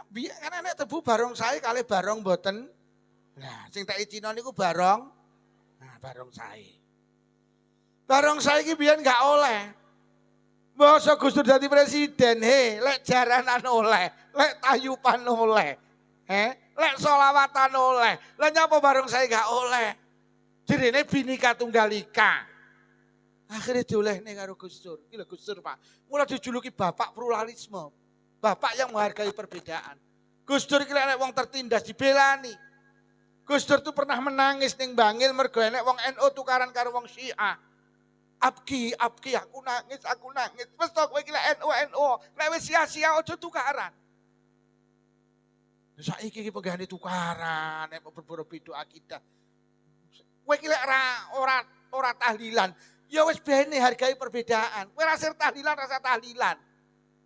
Biyen kan enek tebu barong sae kalih barong boten. Nah, sing teke Cina niku barong sae. Barong sae ki biyen gak oleh. Masa Gus Dur dadi presiden, lek jaranan oleh, lek tayupan oleh, lek solawatan oleh, lek nyapa bareng saya gak oleh. Jadi ini Bhinneka Tunggal Ika. Akhirnya diolehne karo Gus Dur. Gila Gus Dur Pak, mulai dijuluki bapak pluralisme, bapak yang menghargai perbedaan. Gus Dur iki lek wong tertindas dibelani. Gus Dur tuh pernah menangis ning Bangil mergo enek wong NU tukaran karo wong Syiah. Abki, aku nangis. Wes tok kowe iki lek NU, lek wis sia-sia aja tukaran. Saiki iki penggane tukaran, nek berbeda beda akidah. Kowe iki lek ora tahlilan, ya wis bene hargai perbedaan. Kowe ra tahlilan, rasa tahlilan.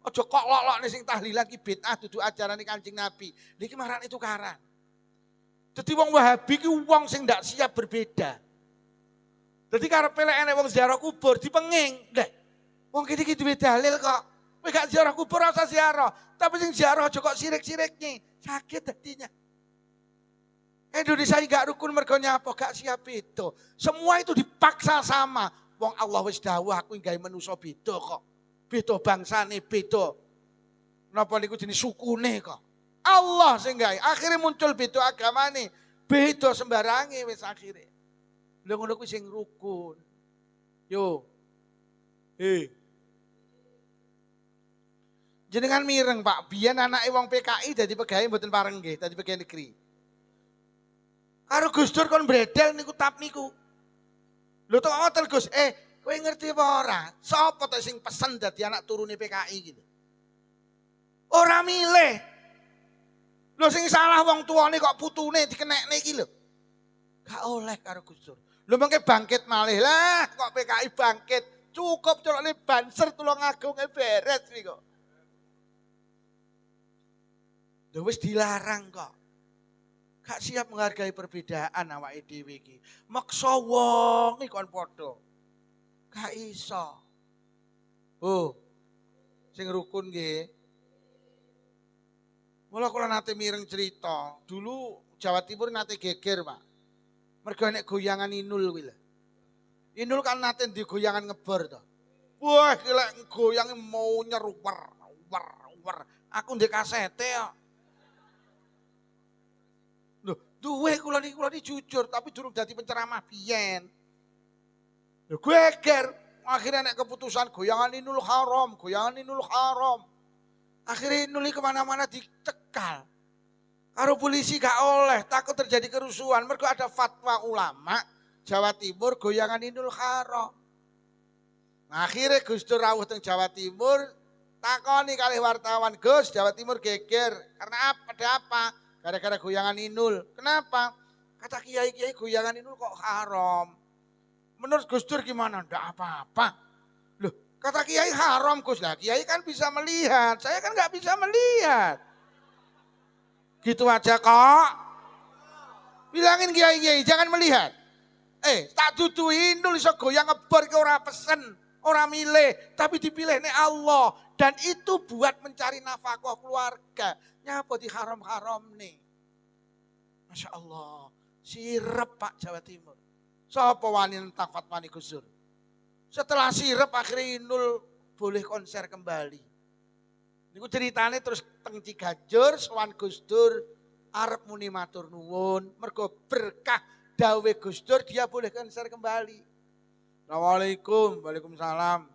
Aja kok lok-lokne sing tahlilan ki bid'ah dudu ajarane Kanjeng Nabi. Niki marane tukaran. Dadi wong Wahabi ki wong sing ndak siap berbeda. Jadi karepe lek enek wong ziarah kubur dipenging, lho. Wong kene iki duwe dalil kok. Kowe gak ziarah kubur ora usah ziarah, tapi sing ziarah aja kok sirik-sirikne, sakit dadinya. Indonesia gak rukun mergonya apa? Gak siap itu. Semua itu dipaksa sama. Wong Allah wis dawuh aku gawe manusa beda kok. Beda bangsane, beda. Napa niku jenis sukune kok. Allah sing gawe. Akhire muncul beda agamane. Beda sembarange wis akhire. Lha ngono kuwi sing rukun. Yo. Jenengan mireng Pak, biyen anake wong PKI dadi pegawai mboten pareng nggih, dadi pegawai negeri. Karo Gus Dur kon bredel niku tap niku. Lho tok ngoten Gus, kowe ngerti apa ora? Sapa to sing pesen dadi anak turune PKI gitu? Ora milih. Lho sing salah wong tuane kok putune dikenekne iki lho. Gak oleh karo Gus Dur. Lho mengke bangkit malih lah kok PKI bangkit. Cukup colokne banser Tulungagung beres niku. Lho wis dilarang kok. Gak siap menghargai perbedaan awake dhewe iki. Meksa wong iki kon padha. Gak iso. Oh. Sing rukun nggih. Mula kula nate mireng cerita, dulu Jawa Timur nate geger, Pak. Mergo nek goyangan Inul kuwi lho. Inul kan nate ndi goyangan ngebor to. Wah, lek goyange mau nyeruwer, wer. Aku ndek kasete kok. Duwe kula niki jujur tapi durung dadi penceramah biyen. Lho geger, akhirnya nek keputusan goyangan Inul haram. Akhirnya Inul kemana-mana dicekal. Karo polisi gak oleh, takut terjadi kerusuhan. Mergo ada fatwa ulama Jawa Timur goyangan Inul haram. Nah, akhirnya Gus Dur rawuh teng Jawa Timur, takoni kalih wartawan, Gus, Jawa Timur geger. Karena apa? Ada apa? Gara-gara goyangan Inul. Kenapa? Kata kiai-kiai goyangan Inul kok haram. Menurut Gus Dur gimana? Nggak apa-apa. Loh, kata kiai haram Gus. Lah kiai kan bisa melihat. Saya kan nggak bisa melihat. Gitu aja kok. Bilangin kiai-kiai jangan melihat. Tak dudu Inul iso goyang ngebor ke ora pesen. Ora milih. Tapi dipilih nih Allah. Dan itu buat mencari nafkah keluarga. Nyapa di haram-haram nih. Masya Allah. Sirep Pak Jawa Timur. Sapa wani nentang fatwani Gus Dur. Setelah sirep akhirnya Inul boleh konser kembali. Niku ceritane terus teng Ciganjur sowan Gus Dur arep muni matur nuwun mergo berkah dawe Gus Dur dia boleh konser kembali. Assalamualaikum, waalaikumsalam.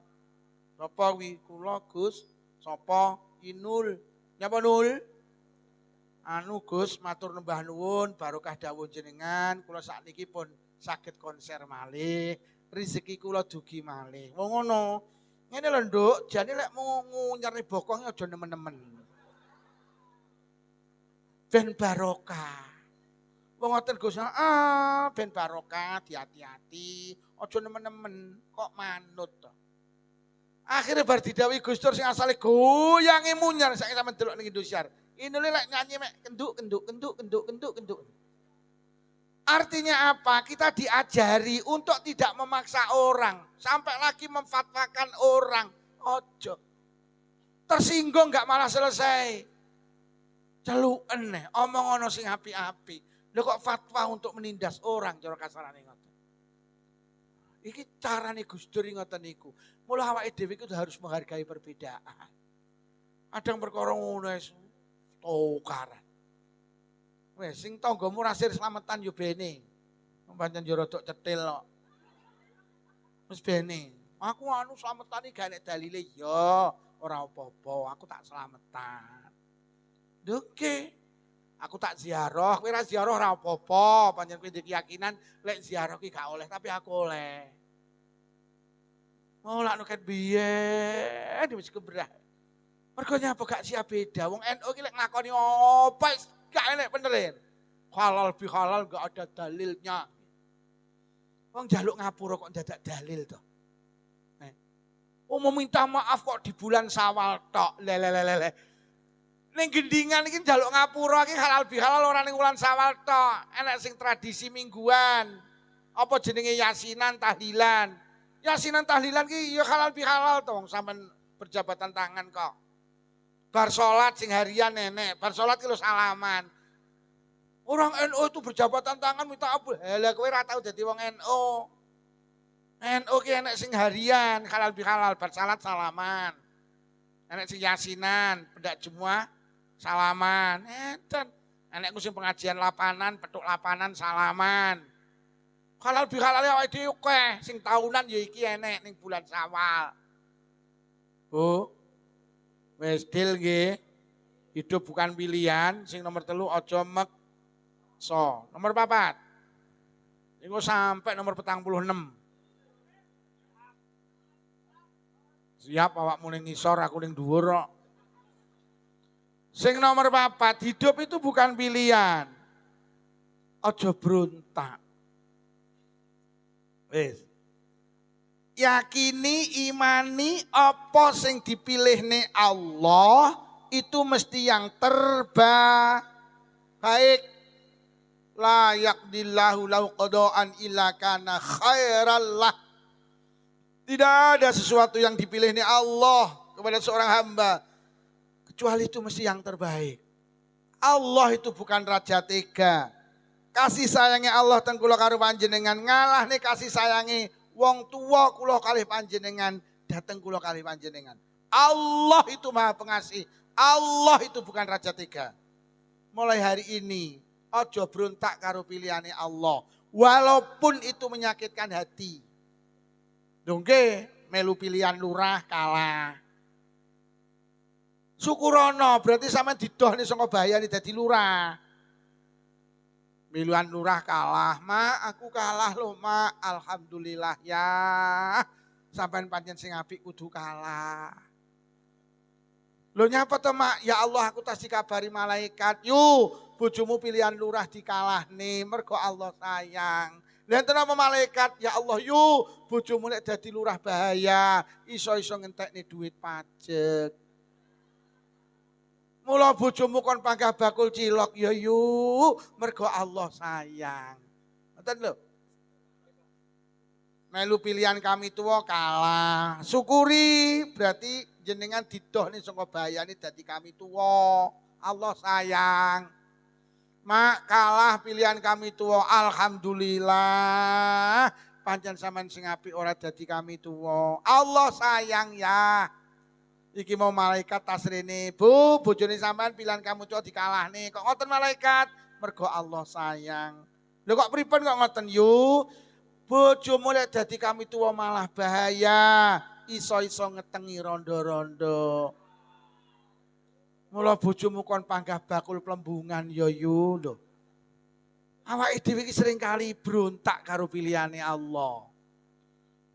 Sapa kuwi? Kula Gus. Sapa? Inul. Nyapa Nul? Anu Gus matur nembah nuwun barokah dawuh jenengan kula sakniki pun saged konser malih rezeki kula dugi malih. Wong ngono. Ngene lho Nduk, jane lek mau ngunyerni bokong aja nemen-nemen. Ben barokah. Wong ngoten Gus, ben barokah, hati-hati, aja nemen-nemen kok manut to. Akhirnya bar didhawuhi Gus Dur sing asale goyange munyar saiki sampeyan delok ning Indosiar. Inul lek nyanyi mek kenduk. Artinya apa? Kita diajari untuk tidak memaksa orang. Sampai lagi memfatwakan orang. Ojo. Tersinggung gak malah selesai. Celuken nih. Omong ono sing api-api. Lho kok fatwa untuk menindas orang. Cara kasarane ngoten. Iki carane Gus Dur ngoten niku. Mula awake dhewe iku harus menghargai perbedaan. Adang perkara ngono tukaran. Wes sing tanggamu rasir slametan yo bene. Pancen yo rodok cetil kok. Wis bene. Aku anu slametan iki gak nek dalile yo ora apa-apa, aku tak slametan. Oke. Aku tak ziarah, kowe ra ziarah ora apa-apa, pancen kowe keyakinan lek ziarah ki gak oleh, tapi aku oleh. Mau lak nuket biyen wis kebrah. Mergo nyapa gak siap beda. Wong NU ki lek nglakoni apa gak enek benerin. Halal bihalal gak ada dalilnya. Wong jaluk ngapura kok dadak dalil to. Meminta maaf kok di bulan Syawal tok. Lelelelele. Ning gendingan iki jaluk ngapura iki halal bihalal ora ning bulan Syawal tok. Enek sing tradisi mingguan. Apa jenenge yasinan tahlilan. Yasinan tahlilan ki ya halal bihalal to wong sampean berjabatan tangan kok. Bar salat sing harian nenek, bar salat ki lho salaman. Orang NU itu berjabatan tangan minta ampun. Lah kowe ora tau dadi wong NU. NU ki enek sing harian, halal bihalal, bar salat salaman. Enek sing yasinan, pendak Jumat salaman. Enten. Enek ku sing pengajian lapanan, petuk lapanan salaman. Halal bihalal awake dhewe akeh, sing tahunan ya iki enek ning bulan Syawal. Bu, wis deal nggih. Hidup bukan pilihan, sing nomor 3 aja meksa. Nomor 4. Niku sampai nomor 46. Siap awakmu ning ngisor, aku ning dhuwur kok. Sing nomor 4, hidup itu bukan pilihan. Aja berontak. Wis. Yakini, imani apa sing dipilihne Allah itu mesti yang terbaik. La yaqdillahu lau qada'an illa kana khairal lah. Tidak ada sesuatu yang dipilihne Allah kepada seorang hamba kecuali itu mesti yang terbaik. Allah itu bukan raja tega. Kasih sayangnya Allah teng kula karo panjenengan ngalah nih kasih sayangi wong tua kula kalih panjenengan dateng kula kalih panjenengan. Allah itu maha pengasih. Allah itu bukan raja tega. Mulai hari ini ojo berontak karo pilihane Allah. Walaupun itu menyakitkan hati. Dongke melu pilihan lurah kalah. Syukurono berarti sama didoh nih saka bahayane dadi lurah. Miluan lurah kalah, Ma, aku kalah loh, Ma. Alhamdulillah ya. Sampai pancen sing apik kudu kalah. Lo nyapa to, Mak? Ya Allah, aku tas dikabari malaikat. Yuk, bojomu pilihan lurah dikalah nih, mergo Allah sayang. Lihat nama malaikat, ya Allah, yuk, bojomu nek dadi lurah bahaya, iso-iso ngentekne duit pajak. Mula bojomu kon panggah bakul cilok ya yuk, mergo Allah sayang. Ngoten lho. Melu pilihan kami tua kalah. Syukuri berarti jenengan didoh nih saka bahayane dadi kami tua. Allah sayang. Mak kalah pilihan kami tua. Alhamdulillah. Pancen sampean sing apik ora dadi kami tua. Allah sayang ya. Iki mau malaikat tasrene, Bu, bojone sampean pilihan kamu cok dikalah nih. Kok ngoten malaikat? Mergo Allah sayang. Lho kok pripun kok ngoten yu? Bojomu lek dadi kami tua malah bahaya. Iso-iso ngetengi rondo-rondo. Mula bojomu kon panggah bakul plembungan ya yu lho. Awake dhewe iki sering kali berontak karo pilihane Allah.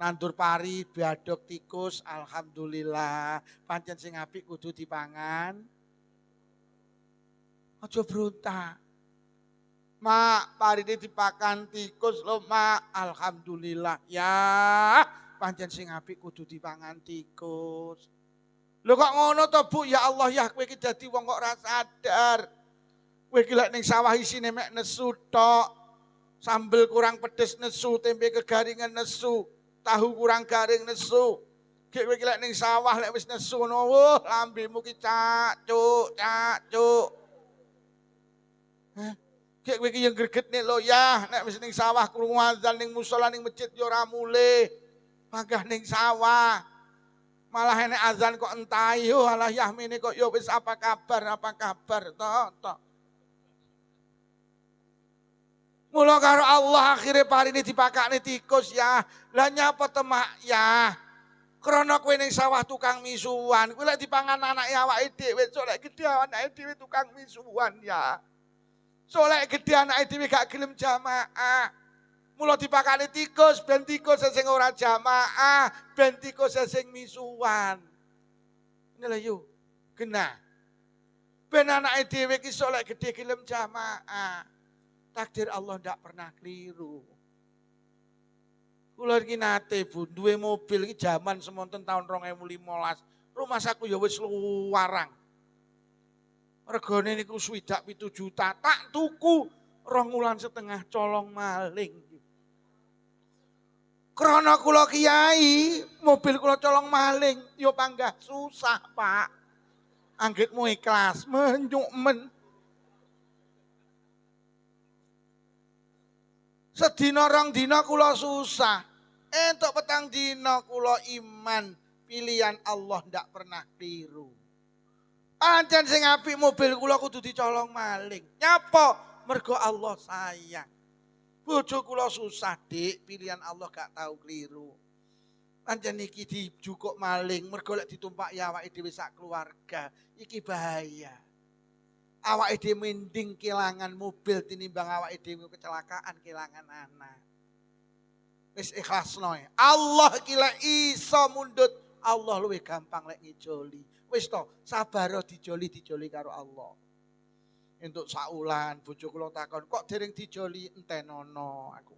Nandur pari, biadok tikus, alhamdulillah. Pancen sing apik kudu dipangan. Aja berontak. Mak, pari ini dipakan tikus loh, Mak. Alhamdulillah ya. Pancen sing apik kudu dipangan tikus. Lho kok ngono to, Bu? Ya Allah ya, kowe iki dadi wong kok ora sadar. Kowe iki lek ning sawah isine mek nesu tok. Sambel kurang pedes nesu, tempe kegaringan nesu. Tahu kurang garing nesu. Gek kowe iki lek ning sawah lek wis nesu ngono, wah lambemu ki cak-cuk. Gek kowe iki yang gregetne lho ya, nek wis ning sawah krungu azan ning musala ning masjid ya ora mulih. Panggah ning sawah. Malah enek azan kok entahi, oh alah yahmine kok ya wis apa kabar toh. Mula karo Allah akhirnya pari ini dipakakne tikus ya. Lah nyapa temak ya. Krana kowe ning sawah tukang misuan, kowe lek dipangan anake awake dhewe, sok lek gedhe anake dhewe tukang misuan ya. Sok lek gedhe anake dhewe gak gelem jamaah. Mula dipakakne tikus ben tikus sing ora jamaah, ben tikus sing misuan. Ngene lho yo. Genah. Ben anake dhewe ki sok lek gedhe gelem jamaah. Takdir Allah ndak pernah keliru. Kula iki nate Bu, duwe mobil iki jaman semonten tahun 2015. Rumah saku ya wis luwarang. Regane niku 7 juta. Tak tuku 2,5 wulan colong maling. Krana kula kiai, mobil kula colong maling, ya panggah susah, Pak. Anggitmu ikhlas, menyuk men. Sedina rong dina kula susah. Entuk petang dina kula iman. Pilihan Allah ndak pernah keliru. Pancen sing apik mobil kula kudu dicolong maling. Nyapa? Mergo Allah sayang. Bojo kula susah, Dik, pilihan Allah gak tahu keliru. Pancen iki dijukuk maling, mergo lek ditumpaki awake dhewe sak keluarga, iki bahaya. Awake dhewe mending kelangan mobil tinimbang awake dhewe kecelakaan kelangan anak. Wis ikhlasno. Allah iki lek iso mundhut, Allah luwih gampang lek ngijoli. Wis to, sabar dijoli karo Allah. Entuk saulan bojo kula takon, kok dereng dijoli entenono aku.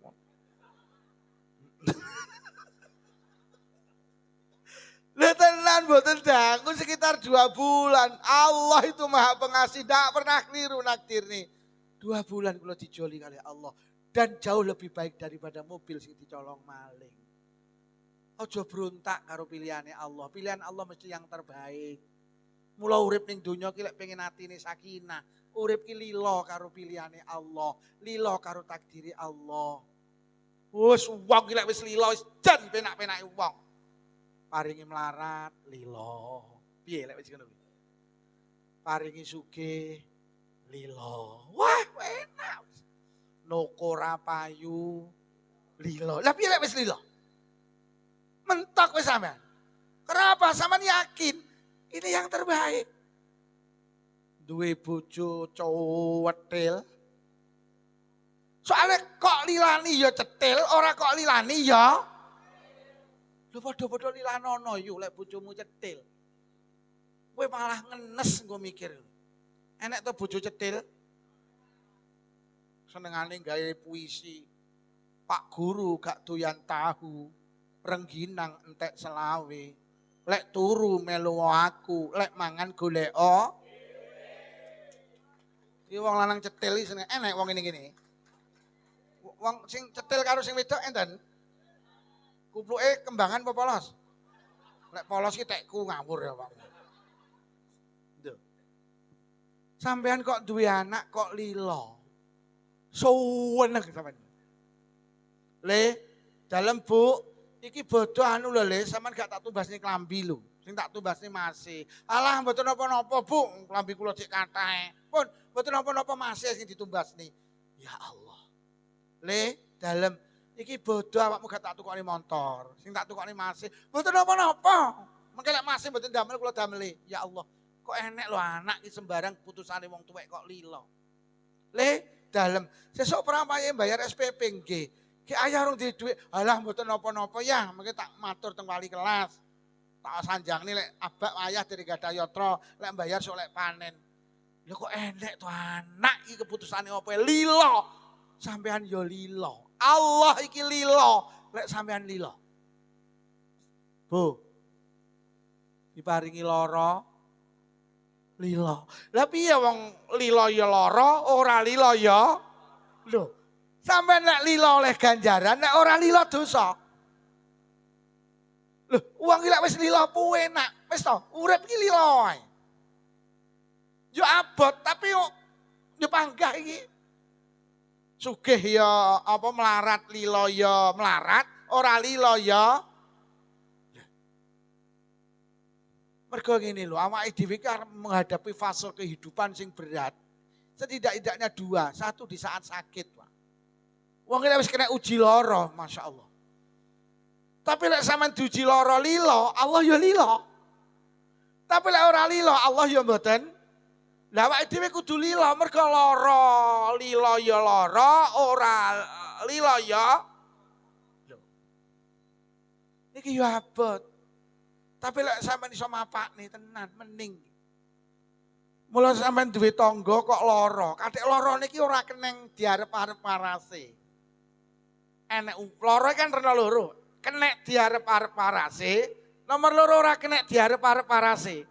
Lah tenan mboten dangu sekitar 2 bulan. Allah itu Maha Pengasih, tidak pernah keliru naktir nih. 2 bulan kula dijoli kali Allah dan jauh lebih baik daripada mobil sing dicolong maling. Aja berontak karo pilihane Allah. Pilihan Allah mesti yang terbaik. Mula urip ning donya ki lek pengen atine sakinah, urip ki lilo karo pilihane Allah, lilo karo takdiri Allah. Wes wong ki lek wis lilo wis jan penak-penake wong. Paringi melarat, lilo. Piye lek wis ngono kuwi? Paringi sugih, lilo. Wah, enak. Noko ra payu, lilo. Lah piye lek wis lilo? Mentok wis sampean. Kenapa? Sampean yakin ini yang terbaik. Duwe bojo cowethil. Soalnya kok lilani ya cetil, ora kok lilani ya. Lho padha-padha lilanono yo lek bojomu cetil. Kowe malah ngenes engko mikir. Enek to bojo cetil? Senengane gawe puisi. Pak guru gak doyan tahu, rengginang entek selawe. Lek turu melu aku, lek mangan goleko. Iki wong lanang cetil iki seneng enek wong ngene-ngene. Wong sing cetil karo sing wedok enten? Kupluke kembangan apa polos? Lek polos ki tekku ngawur ya, Pak. Lho. Sampean kok duwe anak kok lilo. Suweneg sampean. Le, dalem Bu, iki bodoh anu lho Le, sampean gak tak tumbasne klambi lho. Sing tak tumbasne masih. Alah mboten napa-napa, Bu, klambi kula cek kathah. Pun mboten napa-napa masih sing ditumbasne. Ya Allah. Le, dalem iki bodoh awakmu gak tak tukokne motor. Sing tak tukokne masih. Mboten napa-napa. Mengke lek masih mboten damel kula dameli. Ya Allah, kok enek lho anak iki sembarang putusane wong tuwek kok lilo. Le, dalem sesuk prampaye bayar SPP nggih. Ki ayah rung duwe dhuwit. Alah mboten napa-napa ya, mengke tak matur teng wali kelas. Tak sanjangne lek abak ayah dari gadah yatra, lek bayar sok lek panen. Lho kok enek to anak iki keputusane apa lilo. Sampean yo lilo. Allah iki lilo, lek sampean lilo. Bu, diparingi lara, lilo. Lah piye wong lilo ya lara, ora lilo ya? Lho, sampean lek lilo oleh ganjaran, nek ora lilo dosa. Lho, wong iki lek wis lilo enak, wis to, urip iki lilo ae. Yo abot tapi yo panggah iki. Sugih ya apa melarat lilo ya melarat, ora lilo ya. Mergo ngene lho, awake dhewe iki arep menghadapi fase kehidupan sing berat. Setidak-tidaknya 2, 1 di saat sakit, Pak. Wong iki wis kena uji lara, Masya Allah. Tapi lek sampean diuji lara lilo, Allah ya lilo. Tapi lek ora lilo, Allah ya mboten. Lah awake dhewe kudu lilo mergo lara, lilo ya lara, ora lilo ya. Lho. Iki yo abot. Tapi lek sampean iso mapakne tenan mending. Mula sampean duwe tangga kok lara, kathik lara niki ora keneng diarep-arep parase. Enek lara kan rena loro, kenek diarep-arep parase, nomor loro ora kenek diarep-arep parase.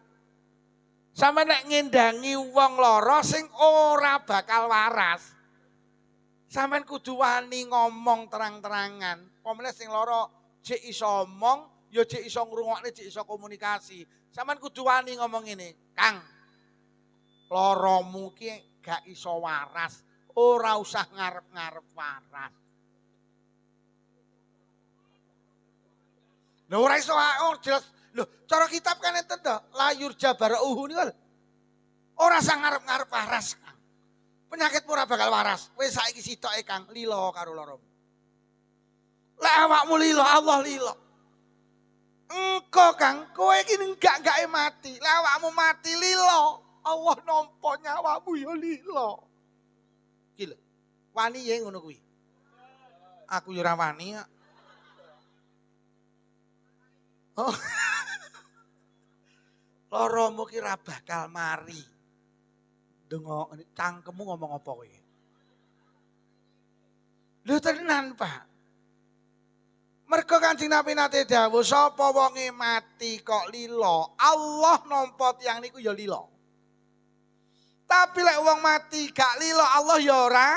Sampe nek ngendangi wong lara sing ora bakal waras. Sampeyan kudu wani ngomong terang-terangan. Pemene sing lara jek iso omong, ya jek iso ngrungokne, jek iso komunikasi. Sampeyan kudu wani ngomong ngene, "Kang, laramu ki gak iso waras, ora usah ngarep-ngarep waras." Lho ora iso jelas. Lho cara kitab kan enten to, layur jabarauhu niku. Ora sang ngarep-ngarep waras. Penyakitmu ora bakal waras. Wis saiki sitoke Kang lilo karo loromu. Lek awakmu lilo, Allah lilo. Engko Kang, kowe iki enggak mati. Lek awakmu mati lilo, Allah nampa nyawamu ya lilo. Iki lho. Wani ya ngono kuwi. Aku ya ora wani. Oh. Loromu ki ra bakal mari. Dengo cangkemmu ngomong apa kowe? Lho tenan, Pak. Mergo Kanjeng Nabi nate dawuh sapa wonge mati kok lilo, Allah nampa tiyang niku ya lilo. Tapi lek wong mati gak lilo Allah ya ora.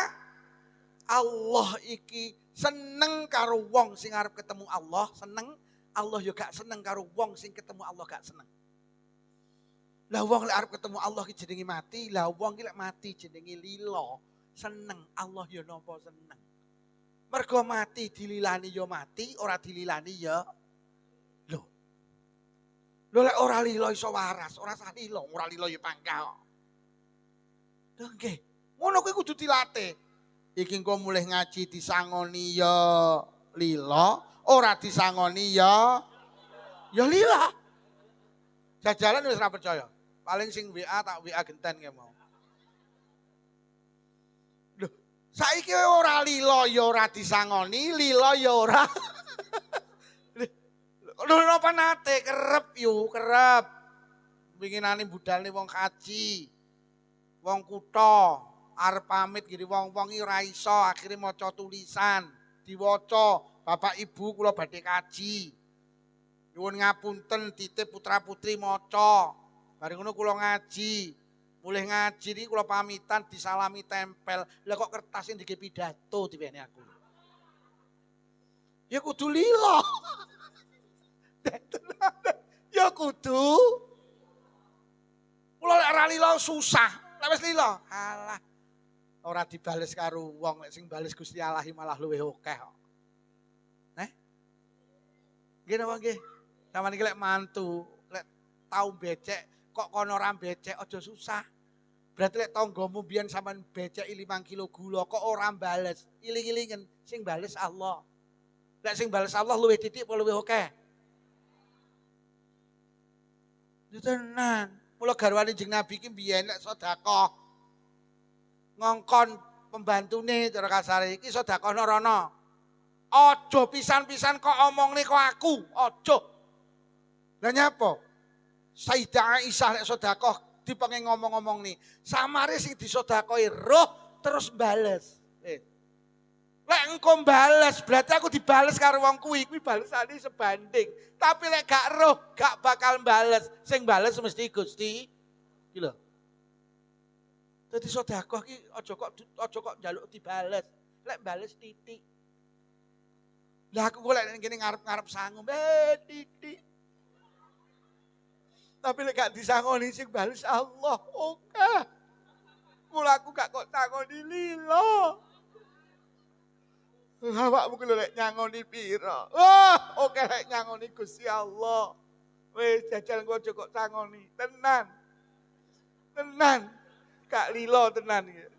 Allah iki seneng karo wong sing arep ketemu Allah, seneng. Allah ya gak seneng karo wong sing ketemu Allah gak seneng. Lah wong lek arep ketemu Allah ki jenenge mati, lah wong ki lek mati jenenge lilo, seneng. Allah ya nampa seneng. Mergo mati dililani ya mati, ora dililani ya lho. Lho lek ora lilo iso waras, ora sah lilo, ora lilo ya pangkal. Lho nggih, ngono kuwi kudu dilatih. Iki engko mulih ngaji disangoni ya lilo, ora disangoni ya lilo. Jajalan wis ora percaya. Paling sing WA tak WA genten ke mau. Lho, saiki ora lilo ya ora disangoni, lilo ya ora. Lho napa nate kerep yu, kerep. Winginane budalne wong kaji. Wong kutha arep pamit gini wong-wong iki ora iso akhire maca tulisan, diwaca, Bapak Ibu kula badhe kaji. Nyuwun ngapunten titip putra-putri maca. Bareng ngono kula ngaji. Mulih ngaji niki kula pamitan disalami tempel. Lah kok kertas sing dige pidato diwene aku. Ya kudu lilo. Ya kudu. Kula lek ora lilo susah. Lek wis lilo, alah. Ora dibales karo wong, lek sing bales Gusti Allah malah luwih akeh kok. Nggih napa nggih? Sampeyan iki lek mantu, lek tau becek kok kono ora becek aja susah. Berarti lek tanggamu biyen sampean beceki 5 kilo gula kok ora bales, iling-ilingen sing bales Allah. Lek sing bales Allah luwih titik apa luwih akeh? Tenan. Mula garwane Jeng Nabi iki biyen lek sedekah ngongkon pembantune cara kasare iki sedekah rono. Aja pisan-pisan kok omongne kok aku, aja. Lah nyapa? Sayyidah Aisyah lek sedekah dipengen ngomong-ngomong nih. Samare sing disedekahi roh terus bales. Lek engko bales berarti aku dibales karo wong kuwi balesane sebanding. Tapi lek gak roh gak bakal bales. Sing bales mesti Gusti. Iki lho. Dadi sedekah ki aja kok njaluk dibales. Lek bales titik. Lah aku kok lek ngene ngarep-ngarep sangu, titik. Tapi lek gak disangoni sing bales Allah, oke. Mula aku gak kok tangoni lilo. Awakmu kuwi lek nyangoni pira? Wah, oke lek nyangoni Gusti Allah. Wis jajal engko aja kok tangoni, tenan. Tenan. Gak lilo tenan iki.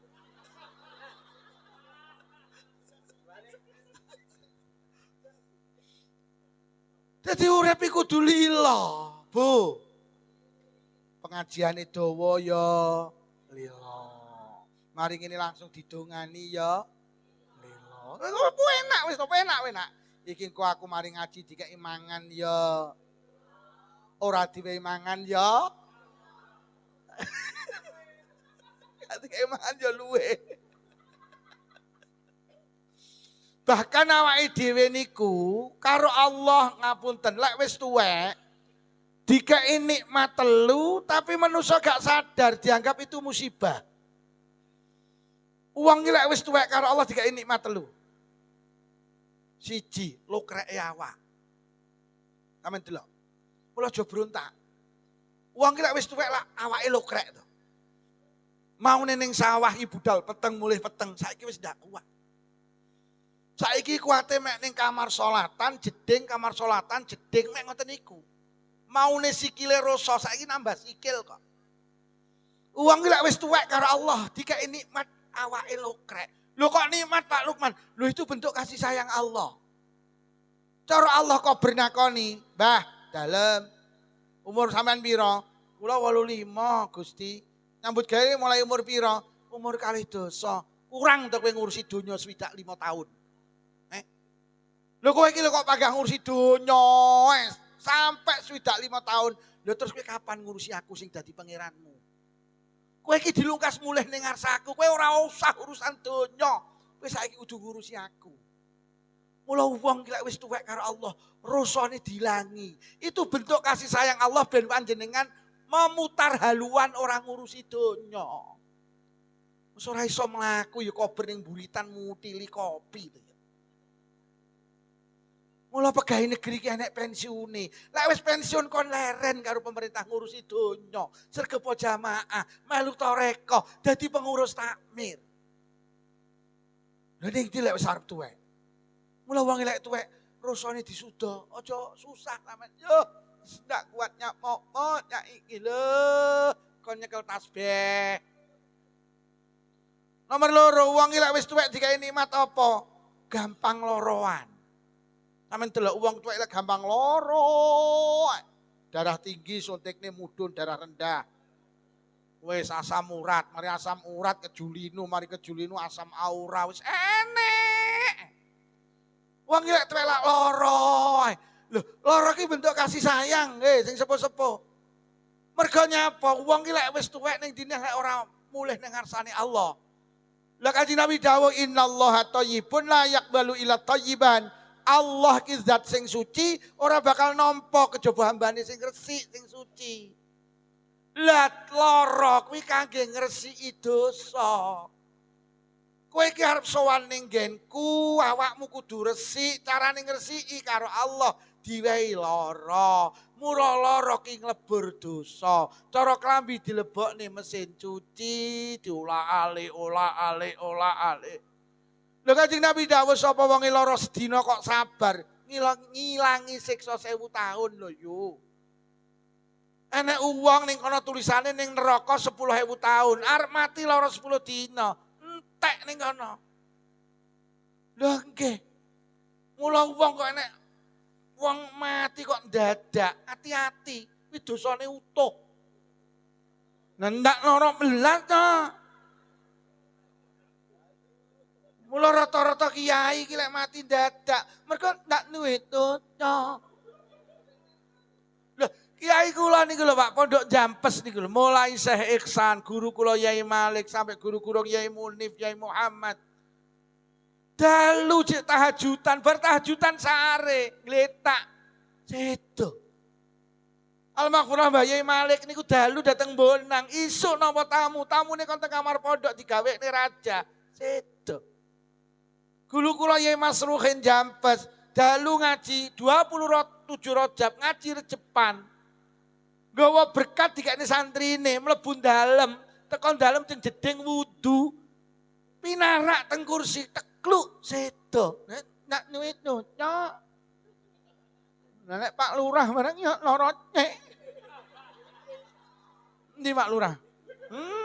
Dadi urip iku kudu lilo, Bu. Pengajiane dawa ya lilo. Mari ngene langsung didongani ya lilo. Ku enak wis to, enak. Iki engko aku mari ngaji dikeki mangan ya. Ora diwehi mangan ya. Gak dikeki mangan ya luwe. Bahkan awake dhewe niku karo Allah ngapunten lek wis tuwek dikei nikmat telu tapi manusia gak sadar dianggap itu musibah. Uang lek wis tuwek karo Allah dikei nikmat telu. Siji, lokreke awak. Amen delok. Mula aja brontak. Uang lek wis tuwek lah awake lokrek to. Mau ning sawah iki budal peteng mulih peteng saiki wis ndak kuat. Saiki kuwate mek ning kamar salatan, jeding kamar salatan, jeding mek ngoten niku. Maune sikile rasa saiki nambah sikil kok. Wong ki lek wis tuwek karo Allah, dikek nikmat awake lokrek. Lho kok nikmat Pak Lukman? Lho itu bentuk kasih sayang Allah. Cara Allah kok bernakoni, Mbah, dalem umur sampean pira? Kula 85, Gusti. Nyambut gawe mulai umur pira? Umur kalih dosa. Kurang to kowe ngurusi donya 25 tahun. Lho kowe iki lho kok pagah ngurusi donya sampai 25 tahun. Lho terus kowe kapan ngurusi aku sing dadi pangeranmu? Kowe iki dilungkas mulih ning ngarsaku, kowe ora usah urusan donya. Kowe saiki kudu ngurusi aku. Mula wong ki lek wis tuwek karo Allah, rasane dilangi. Itu bentuk kasih sayang Allah ben panjenengan memutar haluan orang ngurusi donya. Wis ora iso mlaku ya kober ning buritan mutili kopi. Mula pegawai negeri ki enek pensiune. Lek wis pensiun kon leren karo pemerintah ngurusi donya, sregep jamaah, melu toreko, dadi pengurus takmir. Lha ning ndi lek wis arep tuwek. Mula wong lek tuwek rasane disuda, aja susah sampean. Yo, ndak kuat nyak mok nyak iki lho, kon nyekel tasbih. Nomor loro, wong lek wis tuwek dikai nikmat apa? Gampang loroan. Sampeyan delok wong tuwek lek gampang loro. Darah tinggi suntikne mudhun, darah rendah. Wis asam urat, mari asam urat kejulinu, mari kejulinu asam aura wis enek. Wong lek tuwek lak loro. Lho, loro ki bentuk kasih sayang, sing sepuh-sepuh. Mergo nyapa? Wong ki lek wis tuwek ning dine lek ora mulih ning ngarsane Allah. Lah Kanjeng Nabi dawuh innallaha thayyibun la yaqbalu illa thayyiban. Allah ki zat sing suci, ora bakal nampa kejaba hambane sing resik, sing suci. Lah lara kuwi kangge ngresiki dosa. Kowe iki arep sowan ning nggenku, awakmu kudu resik, carane ngresiki karo Allah diwehi lara. Mula lara ki nglebur dosa. Cara klambi dilebokne mesin cuci, diolah-alik, olah-alik. Lho Kanjeng Nabi dawuh sapa wong lara sedina kok sabar, ngilangi siksa 1000 tahun lho yo. Enek wong ning kono tulisane ning neraka 10.000 tahun, arep mati lara 10 dina, entek ning kono. Lho nggih. Mula wong kok enek wong mati kok dadak, hati-hati, kuwi dosane utuh. Ndak lara belas to. Mula rata-rata kiai iki lek mati dadak, mergo ndak duwe donya. Lho, kiai kula niku lho Pak, pondok Jampes niku lho, mulai Syekh Iksan, guru kula Yai Malik sampai guru-guru Yai Munif, Yai Muhammad. Dalu cek tahajudan, bertahajudan sare, ngletak. Sedo. Almarhumah Mbah Yai Malik niku dalu dateng Bonang, isuk napa tamune kon teng kamar pondok digawekne raja. Sedo. Guru kula Yai Masruhin Jampes, dalu ngaji 27 Rajab ngaji rejepan. Nggawa berkat dikene santrine mlebu dalem, tekan dalem teng jeding wudu. Pinarak teng kursi tekluk sedo. Nak nyuwit nyok. Nek Pak Lurah bareng ya lara nyek. Ndi Pak Lurah?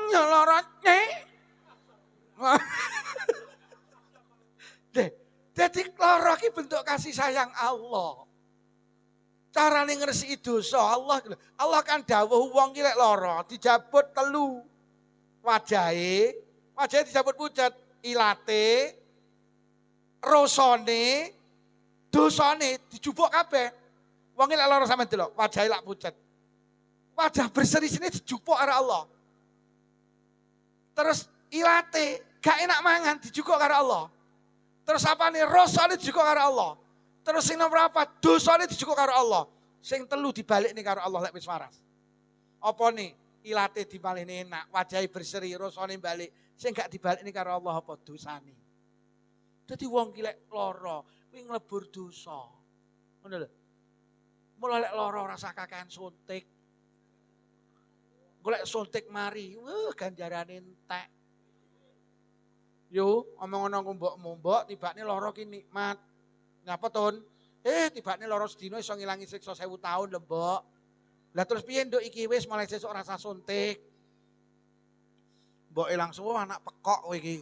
Ya lara nyek. Jadi lara ki bentuk kasih sayang Allah. Carane ngresiki dosa Allah kan dawuh wong ki lek lara dijabut telu. Wajahe dijabut pucet, ilate, rasane, dosane dijupuk kabeh. Wong ki lek lara sampeyan delok, wajahe lak pucet. Wajah berseri-seri dijupuk karo Allah. Terus ilate gak enak mangan dijupuk karo Allah. Terus apa nih? Rasane dijukuk karo Allah. Terus sing nomor apa? Dosane dijukuk karo Allah. Sing telu dibalik nih karo Allah lek wis waras. Apa nih? Ilate dibalihne enak, wajahe berseri, rasane balik. Sing gak dibalik nih karo Allah apa dosane. Dadi wong ki lek lara, kuwi nglebur dosa. Ngono lho. Mula lek lara rasa kakean suntik. Golek suntik mari, ganjarane entek. Yo, omong ngono mbokmu, mbok tibane lara ki nikmat. Ngapa, Tun? Tibane lara sedina iso ngilangi siksa 1000 taun lho, Mbok. Lah terus piye nduk iki wis mulai sesuk rasa suntik. Mboke langsung anak pekok kowe iki.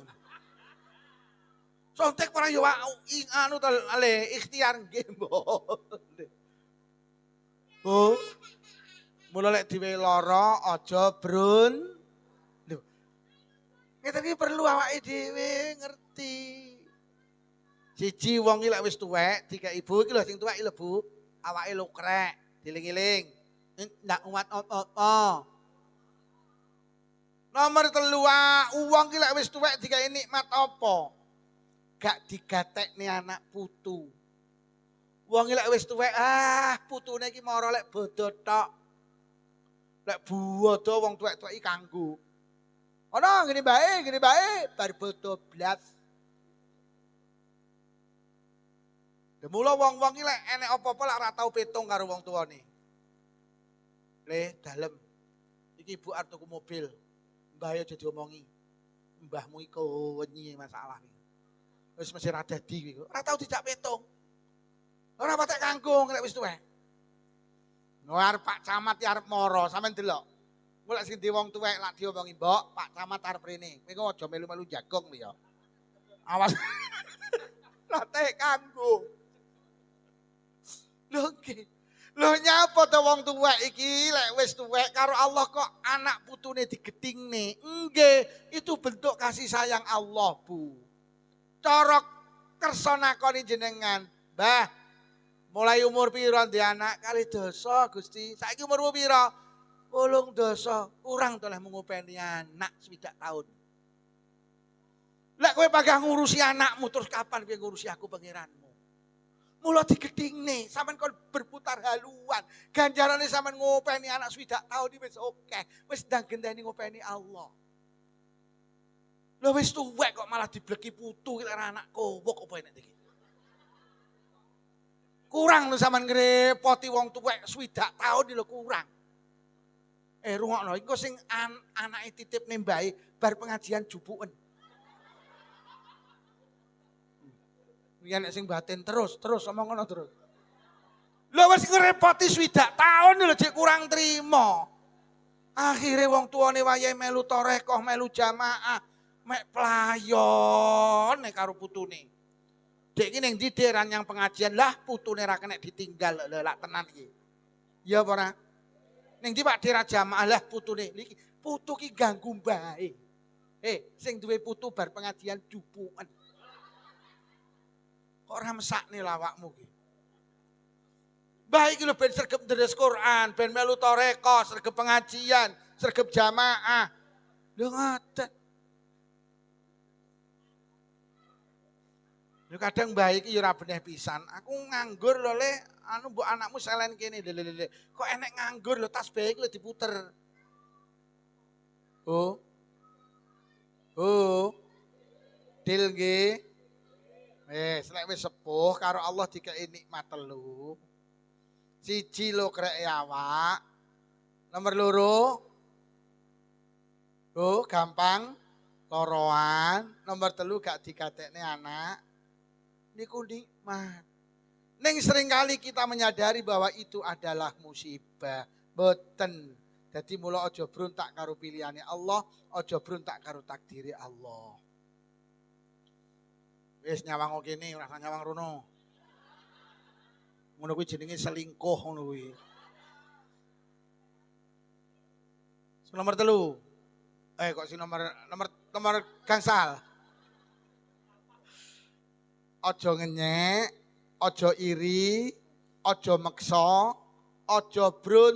Suntik ora yo anu to ale ikhtiar nggih, Mbok. Bu. Mula lek dhewe lara aja brun. Ngeten iki perlu awake dhewe ngerti. Siji wong iki lek wis tuwek dikek ibu iki lho sing tuwek iki lho Bu. Awake lukrek, dieling-eling. Ndak kuat apa-apa. Nomor 3, wong iki lek wis tuwek dikek nikmat apa? Gak digatekne anak putu. Wong iki lek wis tuwek putune iki mara lek bodho tok. Lek buwodo wong tuwek-tuwek iki kanggo. Ana ngene bae, bar bodho blas. Demula wong-wong iki lek enek apa-apa lek ora tau petung karo wong tuane. Le dalem. Iki ibu arep tuku mobil. Mbah aja diomongi. Mbahmu iku wenyi masalah iki. Wis mesti ra dadi kuwi. Ora tau dijak petung. Ora patek kangkung lek wis tuwek. No arep Pak Camat ya arep mara, sampean delok. Mulai sing di wong tuwek lak diomongi, "Mbok, Pak Camat arep rene." Kowe kok aja melu-melu jagong lho ya. Awas. Latih kanggo. Lho nggih. Lho nyapa to wong tuwek iki lek wis tuwek karo Allah kok anak putune digedhingne. Nggih, itu bentuk kasih sayang Allah, Bu. Cara kersa nakoni jenengan, Mbah, mulai umur pira ndek anak? 2 Gusti. Saiki umurmu pira? 8 kurang to leh ngopeni anak 7 tahun. Lek kowe pagah ngurusi anakmu terus kapan kowe ngurusi aku pangeranmu? Mula digedhingne, sampean kon berputar haluan. Ganjarane sampean ngopeni anak 7 tahun iki wis akeh. Wis ndang genteni ngopeni Allah. Lho wis tuwek kok malah dibleki putu lek anak kowok apa enek iki? Kurang lho sampean ngrepoti wong tuwek 7 tahun lho kurang. Rungokno iku sing anake titipne mbahe bar pengajian jupuken. Yen nek sing batin terus omong ngono terus. Lho wis ngrepoti 7 tahun lho jek kurang trima. Akhire wong tuane wayahe melu tarekah, melu jamaah, mek playon karo putune. Dek iki ning ndi Dik yang pengajian lah putune ra kena ditinggal lak tenan iki. Ya apa ora? Ning ndi Pak Dira jamaah lah putune. Niki putu ki ganggu mbae. Sing duwe putu bar pengajian jupuken. Kok ora mesakne lawakmu ki? Mbah iki lho ben sregep deres Quran, ben melu tarekah, sregep pengajian, sregep jamaah. Lho ngoten. Lho kadang mbah iki ya ora beneh pisan. Aku nganggur lho Le, anu mbok anakmu selen kene lho. Kok enek nganggur lho tasbih iki lho diputer. Oh. Dil nggih. Lek wis sepuh karo Allah dikei nikmat 3. Siji lho krek awak. Nomor 2. Gampang loroan. Nomor 3 gak digatekne anak. Niku nikmat. Ning seringkali kita menyadari bahwa itu adalah musibah. Boten. Jadi mula aja bruntak karo pilihane Allah, aja bruntak karo takdire Allah. Wis nyawang kene, ora nyawang rono. Ngono kuwi jenenge selingkuh ngono kuwi. Nomor 3. Kok si nomor gangsal. Aja ngenyek, aja iri, aja meksa, aja brun.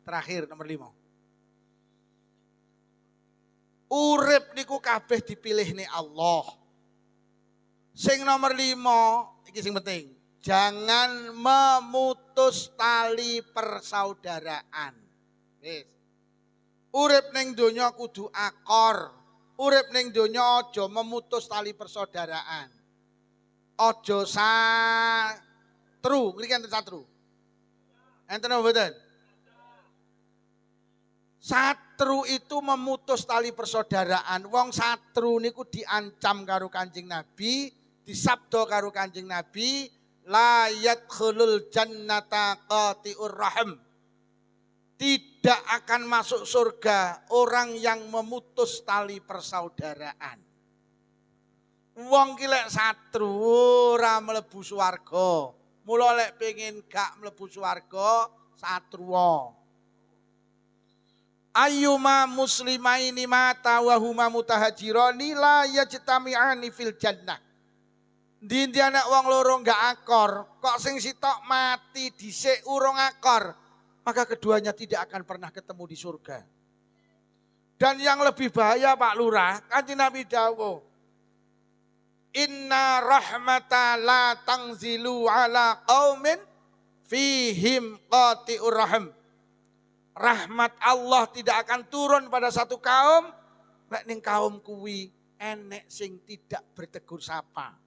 Terakhir nomor 5. Urip niku kabeh dipilihne Allah. Sing nomor 5, iki sing penting. Jangan memutus tali persaudaraan. Wis. Urip ning donya kudu akor. Urip ning donya aja memutus tali persaudaraan. Aja satru, ngriki enten satru. Enten apa mboten? Satru itu memutus tali persaudaraan. Wong satru niku diancam karo Kanjeng Nabi, disabda karo Kanjeng Nabi, la yadkhulul jannata qati'ur rahim. Tidak akan masuk surga orang yang memutus tali persaudaraan. Wong ki lek satru ora mlebu swarga. Mula lek pengin gak mlebu swarga, satruwa. Ayyuma muslimaini mata wa huma mutahajirani la yajtami'ani fil jannah. Ndi anak wong loro gak akor, kok sing sitok mati dhisik urung akor, maka keduanya tidak akan pernah ketemu di surga. Dan yang lebih bahaya Pak Lurah, Kanjeng Nabi dawuh, inna rahmata la tangzilu ala qaumin fihim qati'ur rahim. Rahmat Allah tidak akan turun pada satu kaum, nek ning kaum kuwi enek sing tidak bertegur sapa.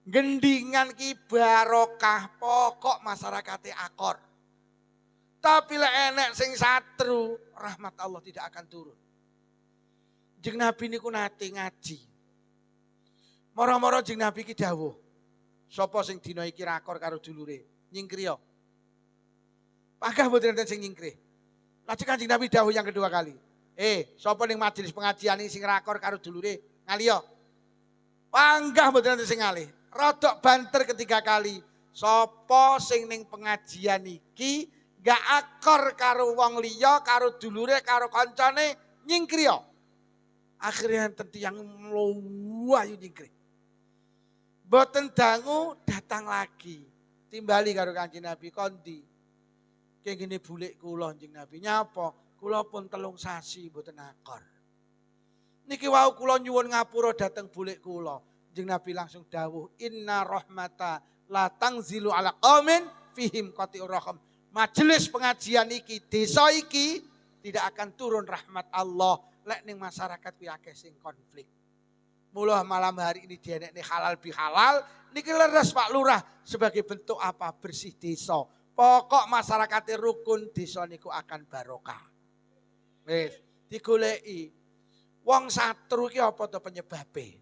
Gendingan ki barokah, pokok masyarakate akor. Tapi lek enek sing satru, rahmat Allah tidak akan turun. Jeung Nabi niku nate ngaji. Moro-moro jeung Nabi ki dawuh, sapa sing dina iki rakor karo dulure, nyingkriya. Pagah mboten enten sing nyingkrih. Lajeng Kanjeng Nabi dawuh yang kedua kali. Sapa ning majelis pengajian iki sing rakor karo dulure, ngaliya. Panggah mboten enten sing ngalih. Rodok banter ketiga kali. Sapa sing ning pengajian iki gak akor karo wong liya, karo dulure, karo kancane, nyingkriya. Akhirnya enten tiyang mluwayu nyingkrih. Mboten dangu datang lagi. Timbali karo Kanjeng Nabi kondi. Kayak gini bulik kula Kanjeng Nabi nyapa, kula pun 3 sasi mboten akor. Niki wau kula nyuwun ngapura dateng bulik kula. Kanjeng Nabi langsung dawuh, inna rahmata la tangzilu ala qaumin fihim qati'ur rahim. Majelis pengajian iki, desa iki tidak akan turun rahmat Allah lek ning masyarakat kuwi akeh sing konflik. Mula malam hari ini dienekne halal bihalal niki leres Pak Lurah sebagai bentuk apa? Bersih desa. Pokok masyarakatnya rukun, desa niku akan barokah. Wis, digoleki. Wong satru iki apa to penyebabe?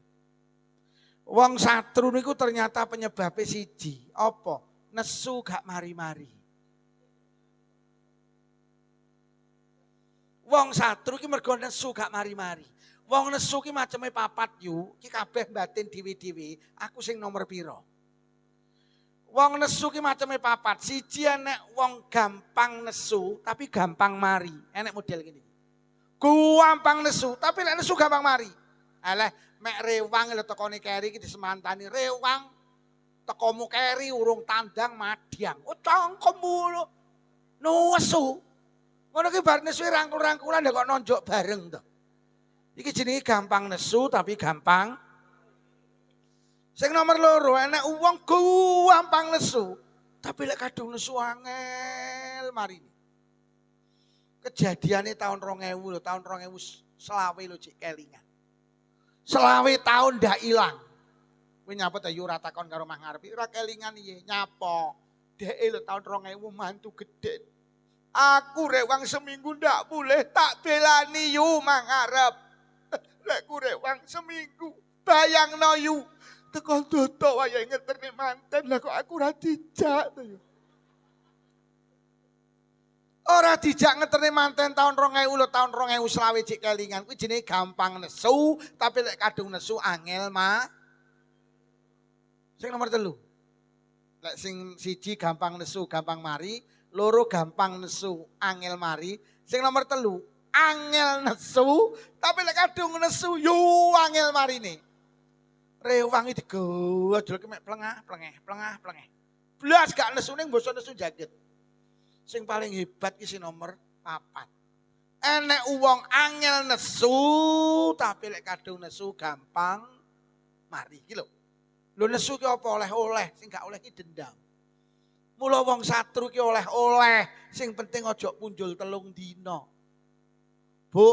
Wong satru niku ternyata penyebabe siji. Apa? Nesu gak mari-mari. Wong satru iki mergo nesu gak mari-mari. Wong nesu ki maceme 4 yu, ki kabeh batin dhewe-dhewe, aku sing nomor pira? Wong nesu ki macame 4. Siji enek wong gampang nesu tapi gampang mari. Enek model gini. Gampang nesu tapi lek nesu gampang mari. Alah mek rewang lho tekone keri iki disemantani rewang. Tekomu keri urung tandang madyang. Oh cangkemmu lho. Nesu. Ngono ki bar nesu rangkul-rangkulan kok nonjok bareng to. Iki jenenge gampang nesu tapi gampang. Sing nomor 2 enek wong gampang nesu, tapi lek kadung nesu angel marini. Kejadiane tahun 2000 lho, tahun 2020 lho cik kelingan. 20 tahun ndak ilang. Kuwi nyapa ta yo ora takon karo Mang Arpi, ora kelingan iye, nyapa. Deke lho tahun 2000 mantu gedhe. Aku rewang seminggu ndak boleh tak belani yu Mang Arep. Lek ku rewang seminggu, bayangno yu. Tekan dodo wayahe ngeterne manten lah kok aku ora dijak to yo. Ora dijak ngeterne manten tahun 2000 lho tahun 2020 cik kelingan kuwi jenenge gampang nesu tapi lek kadung nesu angel Sing nomor 3. Lek sing siji gampang nesu gampang mari, 2 gampang nesu angel mari, sing nomor 3 angel nesu tapi lek kadung nesu yo angel marine. Rewang iki digojolke mek plengah-plengeh. Blas gak nesu ning basa nesu jaget. Sing paling hebat ki sing nomor 4. Enek wong angel nesu tapi lek kadung nesu gampang mari iki lho. Lho nesu ki apa oleh-oleh, sing gak oleh ki dendam. Mula wong satru ki oleh-oleh, sing penting aja punjul 3 dina. Bu,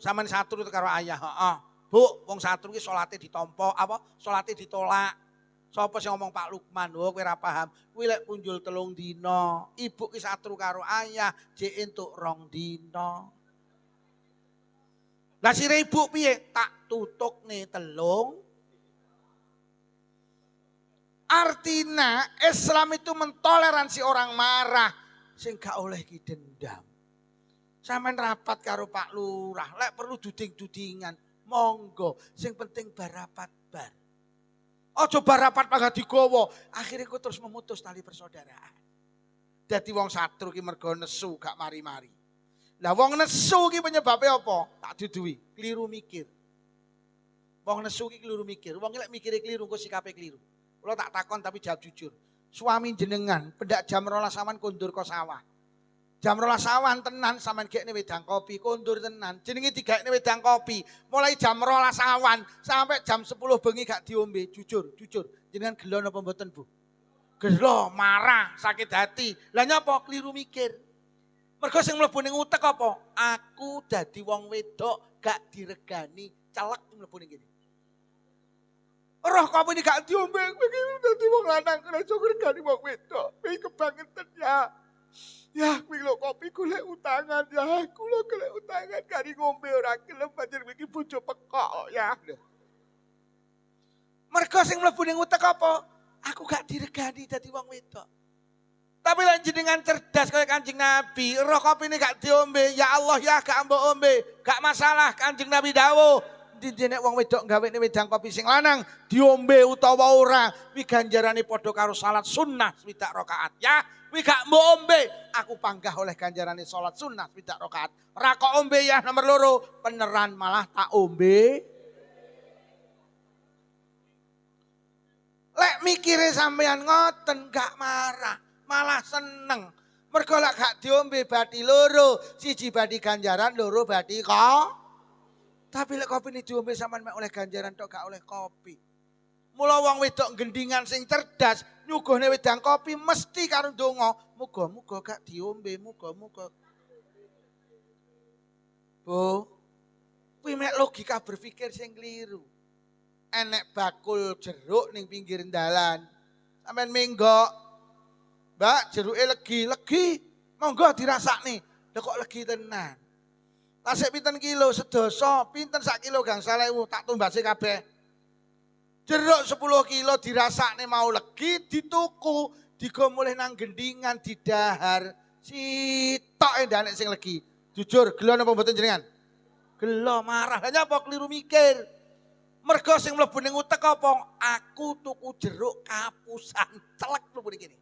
sampean satru karo ayah, heeh. Bu, wong satru ki salate ditampa, apa? Salate ditolak. Sapa sing ngomong Pak Lukman, kowe ora paham. Kuwi lek punjul 3 dina, ibu ki satru karo ayah, jek entuk 2 dina. Lah sire ibu piye? Tak tutukne 3. Artinya Islam itu mentoleransi orang marah sing gak oleh ki dendam. Sampeyan rapat karo Pak Lurah, lek perlu duding-dudingan, monggo. Sing penting barapat bar. Ojo barapat pagah digowo, akhirnya ku terus memutus tali persaudaraan. Dadi wong satru ki mergo nesu gak mari-mari. Lah wong nesu ki penyebabnya apa? Tak duduhi, keliru mikir. Wong nesu ki keliru mikir, wong lek mikire keliru kok sikape keliru. Kula tak takon tapi jawab jujur. Suami jenengan pendak jam 12 saman kondur ke sawah. Jam 12 sawan tenan sampean gekne wedang kopi, kondur tenan. Jenenge digekne wedang kopi. Mulai jam 12 sawan sampai jam 10 bengi gak diombe, jujur. Jenengan gelo napa mboten, Bu? Gelo, marah, sakit hati. Lah nyapa kliru mikir. Mergo sing mlebu ning utek apa? Aku dadi wong wedok gak diregani, celek mlebu ning kene. Roh kopi ini gak diombe, iki dadi wong lanang ora iso ngregani wong wedok. Iki kebangetan ya. Ya, kuwi lho kopi golek utangan ya, kula golek utangan kari ngombe ora gelem pancen iki bojo pekok ya. Mergo sing mlebu ning utek apa? Aku gak diregani dadi wong wedok. Tapi lek jenengan cerdas kaya Kanjeng Nabi, roh kopi ini gak diombe, ya Allah ya gak mbok ombe, gak masalah. Kanjeng Nabi dawuh, nek wong wedok gawene wedang kopi sing lanang diombe utawa ora, wi ganjarane padha karo salat sunnah 7 rakaat ya. Wi gak mbok ombe, aku panggah oleh ganjarane salat sunnah 7 rakaat. Ora kok ombe ya nomor 2, peneran malah tak ombe. Lek mikire sampean ngoten gak marah, malah seneng. Mergo lek gak diombe bathi 2, siji bathi ganjaran, 2 bathi kok. Tapi lek kopi ini diombe sampean mek oleh ganjaran tok gak oleh kopi. Mula wong wedok gendingan sing cerdas nyuguhne wedang kopi mesti karo ndonga, muga-muga gak diombe, muga-muga. Bu, kuwi mek logika berpikir sing keliru. Enek bakul jeruk ning pinggir dalan. Sampeyan menggok. Mbak, jeruke legi, monggo dirasakne. Lah kok legi tenan. Tasik pinten kilo sedoso, pinten sak kilo gangsal 1000 tak tumbase kabeh. Jeruk 10 kilo dirasakne mau legi dituku, digo mulih nang gendingan didahar. Sitok ndanek sing legi. Jujur, gelo napa mboten jenengan? Gelo, marah. Lah nyapa kliru mikir. Mergo sing mlebu ning utek apa? Aku tuku jeruk kapusan, celek mlebu ning kene.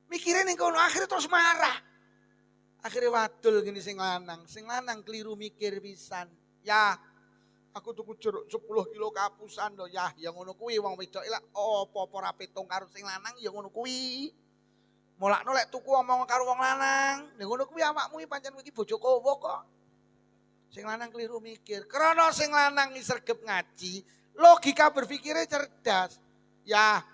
Mikire ning kono akhire terus marah. Akhirnya wadul gini sing lanang keliru mikir pisan. Ya, aku tuku jeruk 10 kilo kapusan do. Ya, yang ngono kuwi wong wedok lak apa-apa ra petung karo sing lanang ya ngono kuwi. Molakno lek tuku omong karo wong lanang, ning ngono kuwi awakmu iki pancen iki bojo kowo kok. Sing lanang keliru mikir. Krana sing lanang iki sregep ngaji, logika berpikirnya cerdas. Ya,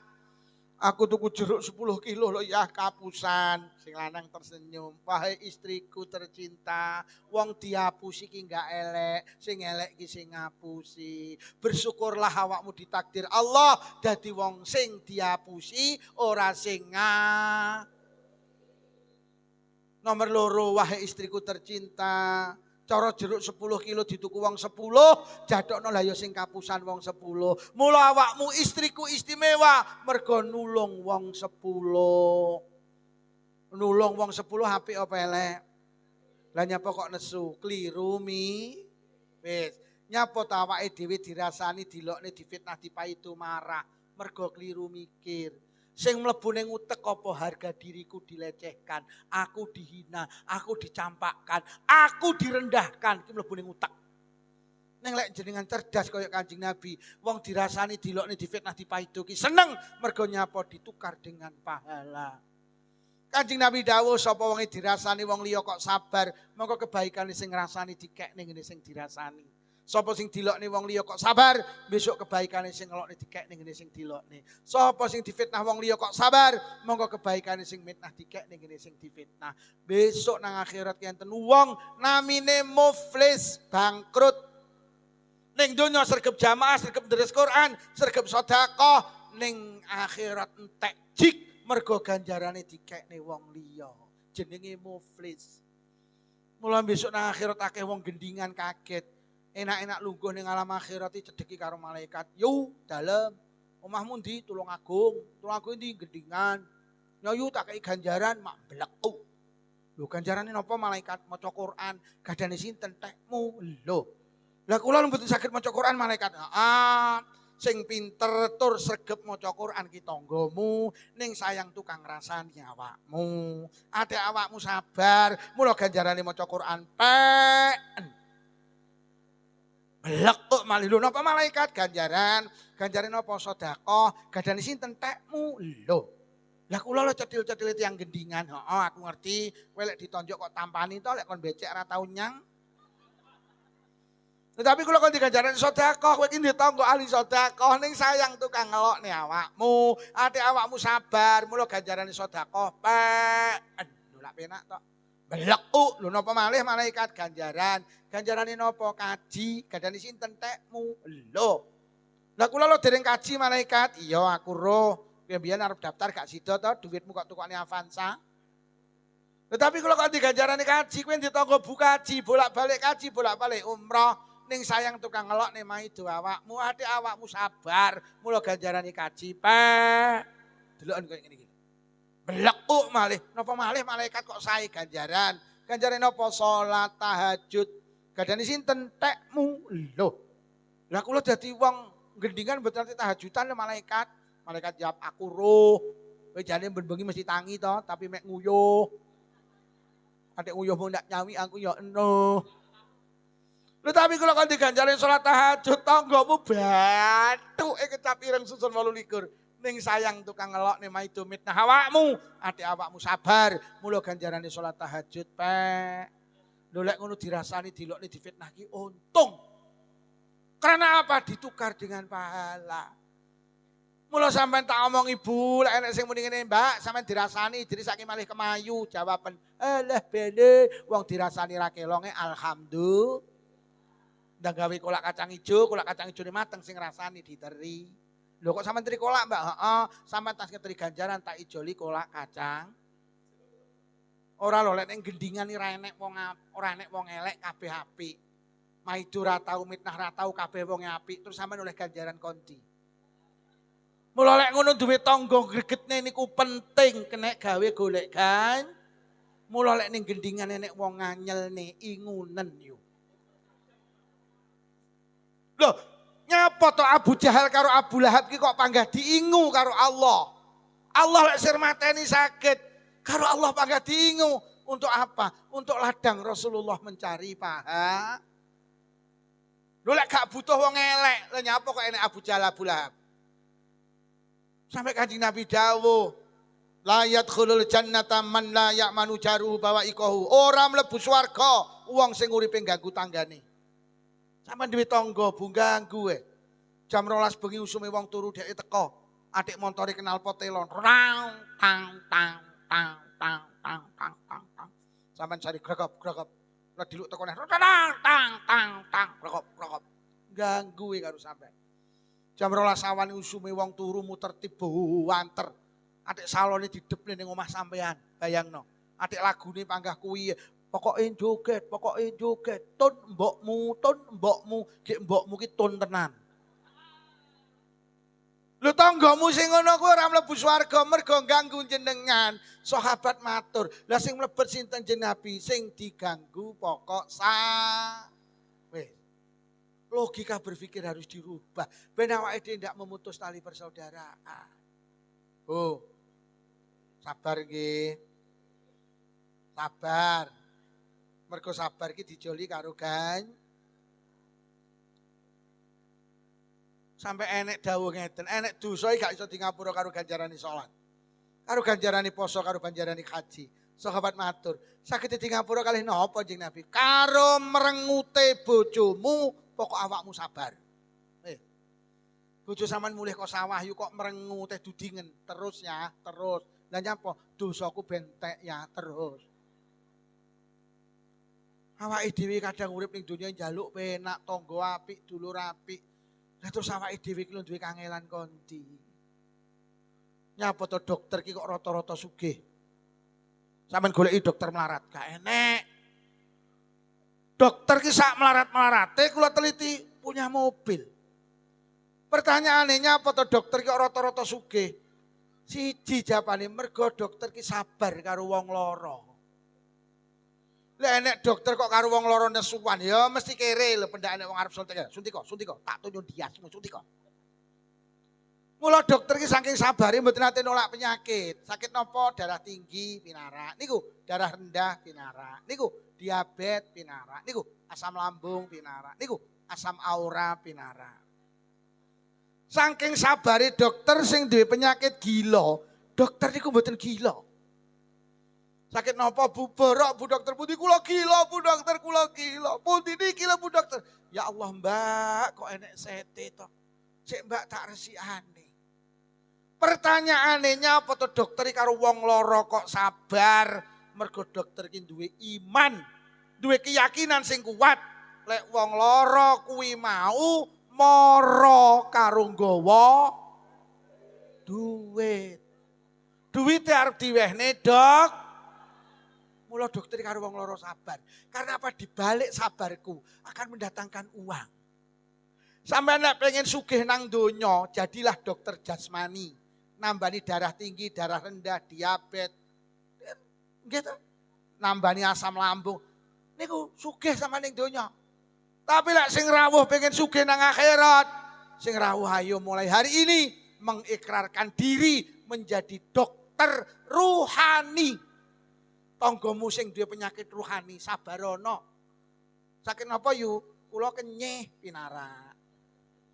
aku tuku jeruk 10 kilo loh ya kapusan. Sing lanang tersenyum. Wahai istriku tercinta, wong diapusi ki gak elek, sing elek ki sing ngapusi. Bersyukurlah awakmu ditakdir Allah dadi wong sing diapusi ora sing Nomor 2, wahai istriku tercinta, cara jeruk 10 kilo dituku wong 10, jadokno lah ya sing kapusan wong 10. Mula awakmu istriku istimewa mergo nulung wong 10. Nulung wong 10 apik apa elek? Lah nyapa kok nesu? Kliru wis. Nyapa ta awake dhewe dirasani, dilokne, difitnah, dipaitu marah mergo kliru mikir. Sing mlebu ning utek apa harga diriku dilecehkan, aku dihina, aku dicampakkan, aku direndahkan, iki mlebu ning utek. Ning lek jenengan cerdas kaya Kanjeng Nabi, wong dirasani, dilokne, difitnah, dipaitu ki seneng mergo nyapa ditukar dengan pahala. Kanjeng Nabi dawuh sapa wong dirasani wong liya kok sabar, mongko kebaikane sing ngrasani dikekne ngene sing dirasani. Sapa sing dilokne wong liya kok sabar, besok kebaikane sing ngelokne dikekne ngene sing dilokne. Sapa sing difitnah wong liya kok sabar, monggo kebaikane sing mitnah dikekne ngene sing difitnah. Besok nang akhirat enten wong namine muflis, bangkrut. Ning donya sregep jamaah, sregep deres Quran, sregep sedekah, ning akhirat entek jik mergo ganjarane dikekne wong liya. Jenenge muflis. Mula besok nang akhirat akeh wong gendingan kaget. Enak-enak lungguh ning alam akhirat cedeki karo malaikat. Yo, dalem. Omahmu ndi? Tulungagung. Tulungagung ndi? Gendingan. Nyoyu tak kei ganjaran mak bleku. Lho ganjarane napa malaikat? Maca Quran. Gadane sinten? Tekmu. Lho. Lah kula mboten saged maca Quran malaikat. Sing pinter tur sregep maca Quran ki tanggamu, ning sayang tukang ngrasani awakmu. Ate awakmu sabar, mula ganjarane maca Quran pen. Blek kok malih lho napa malaikat ganjaran napa sedekah, gadane sinten tekmu. Lho. Lah kula lho cedhil-cedhil tiyang gendingan. Heeh, aku ngerti, kowe lek ditonjok kok tampani to lek kon becek ora tau nyang. Tetapi kalau kau diganjaran sedekah, kowe iki ditanggo ahli sedekah ning sayang tukang ngelokne awakmu, ate awakmu sabar, mula ganjarane sedekah pen. Lho lak penak tok. Blek lho napa malih malaikat ganjaran. Ganjarane napa? Kaji, gadane sinten tekmu. Lho. Lah kula lho dereng kaji malaikat. Iya aku roh. Biyen arep daftar gak sida to, duitmu kok tukokne Avanza. Tetapi kalau kau diganjarane kaji, kowe ditanggo bu kaji, bolak-balik kaji, bolak-balik umrah. Ning sayang tukang ngelok nih maido awakmu, ate awakmu sabar, mula ganjarane kaji pe. Deloken koyo ngene iki. Blekuk malih, napa malih malaikat kok sae ganjaran. Ganjarane napa? Salat tahajud. Gadane sinten? Tekmu. Lho. Lah kula dadi wong gendingan mboten tahajudan malaikat. Malaikat jawab aku roh. Kowe jane ben-bengi mesti tangi to, tapi mek nguyuh. Adek nguyuhmu ndak nyawi aku ya eno. Tetapi kalau kau diganjarin sholat tahajud, tanggamu batu kecap ireng susun 28. Ning sayang tukang ngelok nih maido mitnah awakmu, ati awakmu sabar, mula ganjarane sholat tahajud pe. Lho lek ngono dirasani dilokne difitnah ki untung. Karena apa? Ditukar dengan pahala. Mula sampean tak omong ibu, lek enek sing muni ngene, Mbak, sampean dirasani dirisake malih kemayu, jawaban, "Alah bene, wong dirasani ra kelonge alhamdulillah." Ndang gawe kolak kacang ijo ini mateng sing rasani diteri. Lho kok sampean teri kolak, Mbak? Heeh, sampean tas ngeteri ganjaran tak ijoli kolak kacang. Ora lho lek ning gendingan iki ora enek wong elek kabeh apik. Maido ra tau mitnah ra tau kabeh wong apik terus sampean oleh ganjaran kondi. Mula lek ngono duwe tangga gregetne niku penting kenek gawe golek kan. Mula lek ning gendingan enek wong nganyelne ingunen yo. Loh, nyapa to Abu Jahal karo Abu Lahab ki kok panggah diingu karo Allah. Allah lek sir mateni sakit, karo Allah panggah diingu. Untuk apa? Untuk ladang Rasulullah mencari paha. Lho lek gak butuh wong elek, lha nyapa kok enek Abu Jahal Abu Lahab. Sampai Kanjeng Nabi dawuh, la yadkhulul jannata man la ya'manu jaruhu bawaikahu. Ora mlebu swarga wong sing uripe ganggu tanggane. Sampeyan duwe tangga bungganggu jam 12 bengi usume wong turu dhek teko. Adik montore kenal potelon. Rang tang tang tang tang tang tang tang tang. Sampeyan cari gregep. Lah diluk tekone. Tang tang tang tang gregep. Ganggu karo sampeyan. Jam 12 awan usume wong turu muter tiba wanter. Adik salone didepne ning omah sampeyan. Bayangno. Adik lagune panggah kuwi. Pokoke joget. Tun mbokmu, gek mbokmu ki tun tenan. Lho tanggamu sing ngono kuwi ora mlebu swarga mergo ganggu jenengan. Sahabat matur, lah sing mlebet sinten jeneng Nabi sing diganggu pokok wis. Logika berpikir harus dirubah. Ben awake dhewe ndak memutus tali persaudaraan. Oh. Sabar nggih. Sabar. Mergo sabar ki dijoli karo sampai enek dawuh ngeten, enek dosa gak iso di ngapura karo ganjarane salat. Karo ganjarane poso, karo ganjarane haji. Sahabat matur, saged di ngapura kalih napa Kanjeng Nabi? Karo merengute bojomu, pokok awakmu sabar. Bojo sampean mulih kok sawah yuk kok merengute dudingen terus ya, terus. Lah nyapa? Dosaku bentek ya terus. Awake dhewe kadang urip ning donya njaluk penak, tangga apik, dulur apik. Lah terus awake dhewe iki lho duwe kangelan kondi. Nyapa to dokter ki kok rata-rata sugih. Sampeyan goleki dokter melarat, gak enek. Dokter ki sak melarat-melarate kula teliti punya mobil. Pertanyaane nyapa to dokter ki kok rata-rata sugih. Siji jawabane mergo dokter ki sabar karo wong lara. Lah enek dokter kok karo wong lara nesuwan ya mesti kere lho pendakane wong arep suntik. Suntika, tak tunjuk diasmu suntika. Mula dokter ki saking sabare mboten nate nolak penyakit. Sakit napa? Darah tinggi pinarak. Niku darah rendah pinarak. Niku diabetes pinarak. Niku asam lambung pinarak. Niku asam aura pinarak. Saking sabare dokter sing duwe penyakit gila, dokter niku mboten gila. Sakit napa Bu borok Bu dokter pundi kula gila Bu dokter kula gila. Pundi niki lho Bu dokter. Ya Allah Mbak kok enek sete to. Sik Mbak tak resikane. Pertanyaane nyapa to dokter karo wong lara kok sabar mergo dokter ki duwe iman, duwe keyakinan sing kuat. Lek wong lara kuwi mau mara karo nggawa duit. Duwite arep diwehne dok. Mula dokter karo wong lara sabar. Karena apa? Dibalik sabarku akan mendatangkan uang. Sampai nek pengen sugih nang donya, jadilah dokter jasmani. Nambani darah tinggi, darah rendah, diabetes. Gitu. Nambani asam lambung. Niku sugih sama ning donya. Tapi lek sing rawuh pengen sugih nang akhirat, sing rawuh ayo mulai hari ini mengikrarkan diri menjadi dokter ruhani. Tanggamu sing duwe penyakit ruhani sabarono. Sakit napa yu? Kula kenyih pinarak.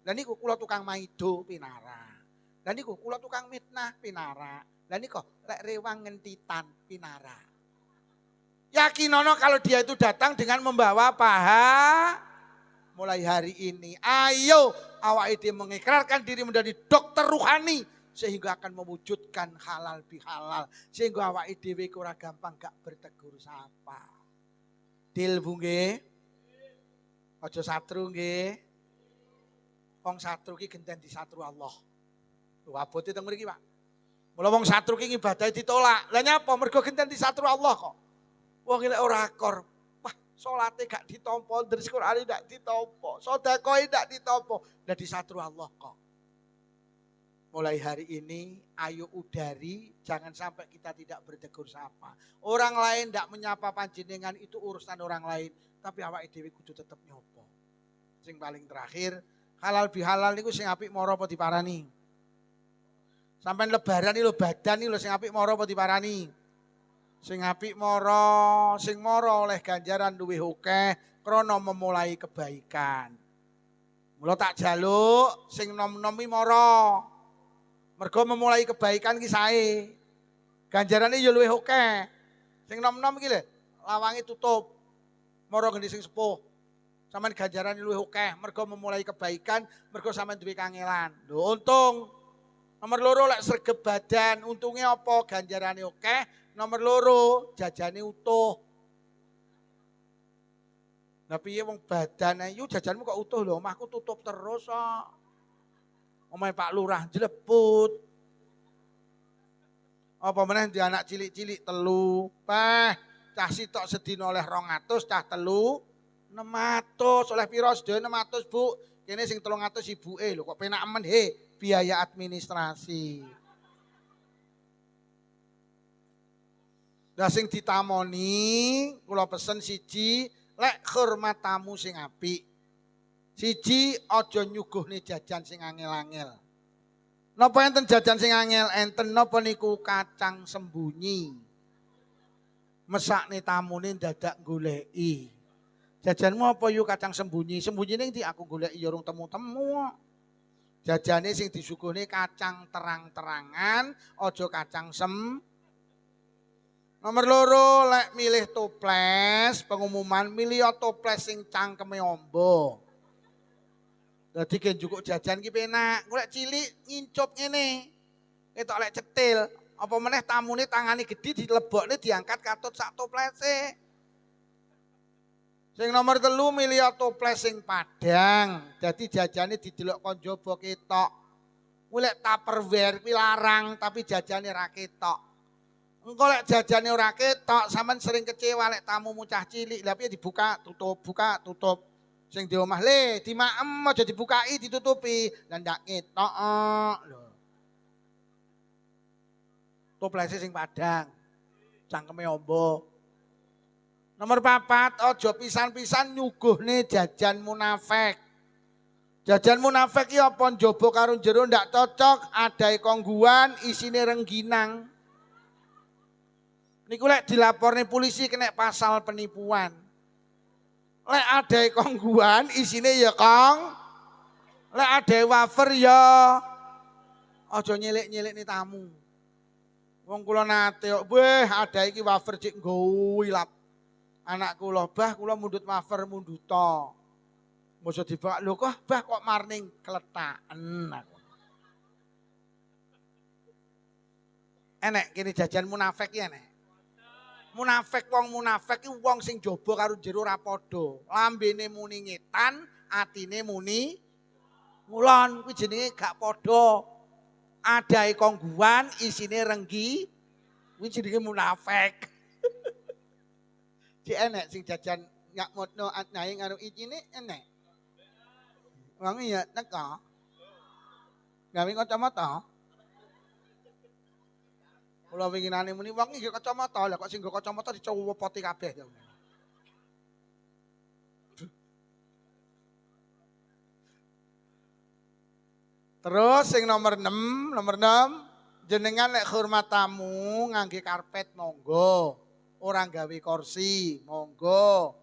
Lah niku kula tukang maido pinarak. Lah niku kula tukang mitnah pinarak. Lah niku lek rewang ngentitan pinarak. Yakinono kalau dia itu datang dengan membawa paha. Mulai hari ini ayo awake dhewe mengikrarkan diri menjadi dokter ruhani. Sehingga akan mewujudkan halal bihalal. Sehingga awake dhewe ora gampang gak bertegur sapa. Dil Bu nggih. Aja satru nggih. Wong satru ki genten disatru Allah. Lho abote teng mriki, Pak. Mula wong satru ki ibadah ditolak. Lah nyapa? Mergo genten disatru Allah kok. Wong iki lek ora akor, wah salate gak ditampa, deres Qur'ane gak ditampa, sedekahe gak ditampa. Lah disatru Allah kok. Mulai hari ini ayo udari jangan sampai kita tidak bertegur sapa. Orang lain tidak menyapa panjenengan itu urusan orang lain. Tapi awake dhewe kudu tetep nyopo. Sing paling terakhir halal bihalal niku sing apik mara apa diparani. Sampai lebaran iki lho badan iki lho sing apik mara apa diparani. Sing apik mara, sing mara oleh ganjaran luwih akeh krana memulai kebaikan. Mula tak jaluk sing nom-nom iki mara. Mergo memulai kebaikan ki sae. Ganjarane ya luwih akeh. Sing nom-nom iki lho, lawange tutup. Mara geni sing sepuh. Sampeyan ganjarane luwih akeh mergo memulai kebaikan, mergo sampeyan duwe kangelan. Lho untung. Nomor loro lek sregep badan, untunge apa? Ganjarane akeh. Nomor loro jajane utuh. Lah piye wong badan ayu jajanmu kok utuh lho, omahku tutup terus kok. Omahe Pak Lurah jleput. Apa meneh di anak cilik-cilik telu. Peh, cah sitok sedina oleh 200, cah telu 600. Oleh pira sedaya 600, Bu? Kene sing 300 ibuke lho kok penak men he biaya administrasi. Lah sing ditamoni kula pesen siji, lek hormat tamu sing apik. Siji aja nyuguhne jajan sing angel-angel. Napa enten jajan sing angel? Enten napa niku kacang sembunyi. Mesakne tamune dadak goleki. Jajanmu apa yuk kacang sembunyi? Sembunyi ning ndi aku goleki ya urung temu-temu. Jajane sing disuguhne kacang terang-terangan, aja kacang Nomor loro lek milih toples, pengumuman milih toples sing cangkeme amba. Dadi gen njukuk jajan ki penak. Golek cilik ngincup ngene. Ketok lek cetil, apa meneh tamune tangane gedhi dilebokne diangkat katut sak toplese. Sing nomor 3 milih toples sing padang. Dadi jajane didelok kon jaba ketok. Mulek Tupperware kuwi larang tapi jajane ra ketok. Engko lek jajane ora ketok sampean sering kecewa lek tamumu cah cilik. Lah piye dibuka tutup. Sing di omah le dimaem aja dibukai ditutupi. Lah ndak ketok lho. Toplese sing padang. Cangkeme ombo. Nomor 4, aja pisan-pisan nyuguhne jajan munafik. Jajan munafik iki apa njaba karo jero ndak cocok, adahe kongguan, isine rengginang. Niku lek dilaporne polisi kena pasal penipuan. Lek adahe kongguan, isine ya kong. Lek adahe wafer ya aja nyelik-nyelikne tamu. Wong kula nate kok, "Weh, adahe iki wafer cik nggo ilap." Anak kula, "Bah, kula mundut wafer munduta." Mosok dibak, "Lho kok, Bah, kok marning kletaken." Enek kene jajan munafik iki enek. Munafik wong munafik iki wong sing jaba karo jero ora padha. Lambene muni ngetan, atine muni ngulon. Kuwi jenenge gak padha. Adahe kongguan, isine renggi. Kuwi jenenge munafik. Cik enek sing jajan nyakmutno atnae karo icine enek. Wangi ya teka. Gawe kacamata. Kula winginane muni wong iki kacamata, lah kok sing nggo kacamata dicowopoti kabeh ya. Terus sing nomor 6, jenengan nek hormat tamu ngangge karpet monggo. Orang gawe kursi, monggo.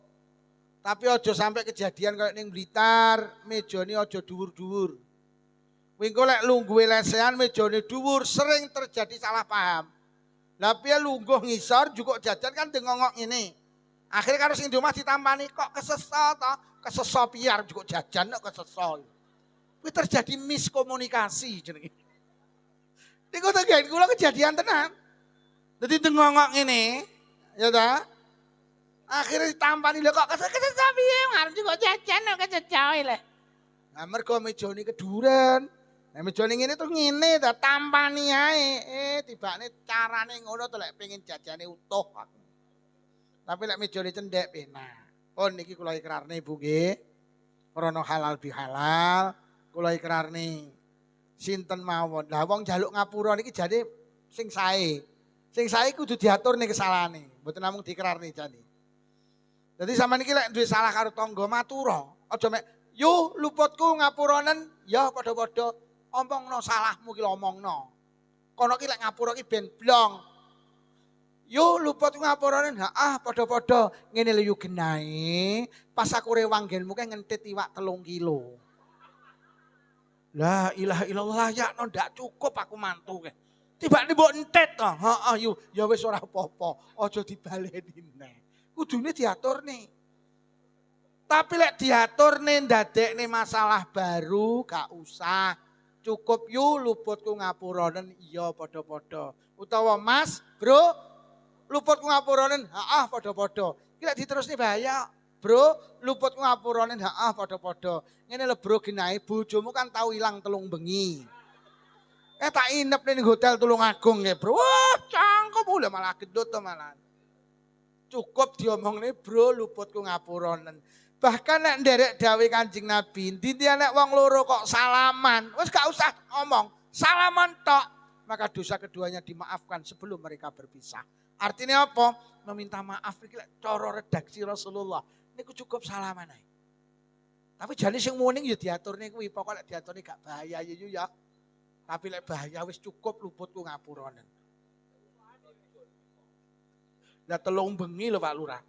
Tapi aja sampai kejadian kayak ning Blitar, mejane aja dhuwur-dhuwur. Wingko lek lungguhe lesehan mejane dhuwur sering terjadi salah paham. Lah piye lungguh ngisor juga jajan kan dengongok ngene. Akhirnya karo sing di omah ditampani kok kesesa to, kesesa piar juga jajan kok kesesa. Kuwi terjadi miskomunikasi jenenge. Niku tegen kula kejadian tenan. Dadi dengongok ngene. Ya ta? Akhirnya ditampani lho kok kesesa piye ngarep juga jajan kok kececoy le. Lah mergo mejane keduren. Nah mejane ngene terus ngene ta tampani ae. Tibane carane ngono to lek pengen jajane utuh aku. Tapi lek mejane cendhek penak. Pun niki kula ikrarne Bu nggih. Krana halal bihalal kula ikrarne. Sinten mawon. Lah wong njaluk ngapura niki jane sing sae. Sing sae kudu diaturne kesalahane. Mboten namung dikrarne jane. Dadi sampean iki lek duwe salah karo tangga matura, aja mek yo luputku ngapuranen ya padha-padha omongno salahmu ki omongno. Kono ki lek ngapura ki ben blong. Yo luputku ngapuranen, heeh padha-padha ngene lho yo genahe. Pas aku rewang genmu ki ngentit iwak 3 kilo. La ilaha illallah ya no ndak cukup aku mantu ke. Tibane mbok entit to. Heeh yo ya wis ora apa-apa, aja dibaleni neh. Kudune diaturne. Tapi lek diaturne ndadekne masalah baru gak usah. Cukup yu luputku ngapuranen iya padha-padha. Utawa Mas, Bro, luputku ngapuranen heeh padha-padha. Iki lek diterusne bahaya. Bro, luputku ngapuranen heeh padha-padha. Ngene lho Bro genahe bojomu kan tau ilang 3 bengi. Tak inep ning hotel Tulungagung nggih, Bro. Wah, cangkem lho malah gendut to malah. Cukup diomongne Bro luputku ngapuranen. Bahkan nek nderek dawuh Kanjeng Nabi, ndi nek wong loro kok salaman, wis gak usah ngomong, salaman tok, maka dosa keduanya dimaafkan sebelum mereka berpisah. Artinya apa? Meminta maaf iki lek cara redaksi Rasulullah. Niku cukup salaman ae. Tapi jane sing muning ya diaturne kuwi, pokok lek diaturne gak bahaya ya. Tapi lek bahaya wis cukup luputku ngapuranen. Lah 3 bengi lho Pak Lurah.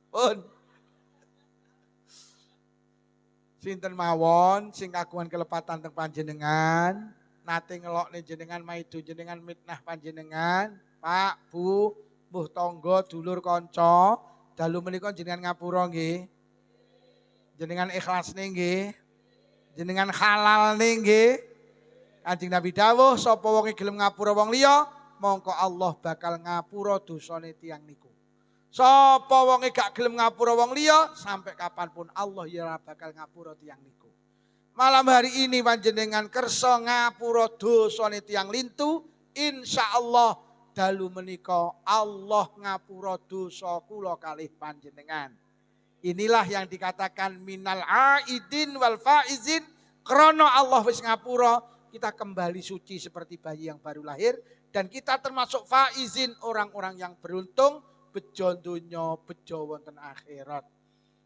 Pun. Sinten mawon sing kagungan kelepatan teng panjenengan, nate ngelokne jenengan maido jenengan mitnah panjenengan, Pak, Bu, mbuh tangga, dulur kanca, dalu menika jenengan ngapura nggih. Jenengan ikhlasne nggih. Jenengan halalne nggih. Kanjeng Nabi dawuh sapa wong gelem ngapura wong liya, mongko Allah bakal ngapura dosane tiyang niku. Sapa wonge gak gelem ngapura wong liya sampai kapanpun Allah ya ora bakal ngapura tiyang niku. Malam hari ini panjenengan kersa ngapura dosane tiyang lintu, insyaallah dalu menika Allah ngapura dosa kula kalih panjenengan. Inilah yang dikatakan minal aidin wal faizin, krana Allah wis ngapura, kita kembali suci seperti bayi yang baru lahir dan kita termasuk faizin, orang-orang yang beruntung bejo donya bejo wonten akhirat.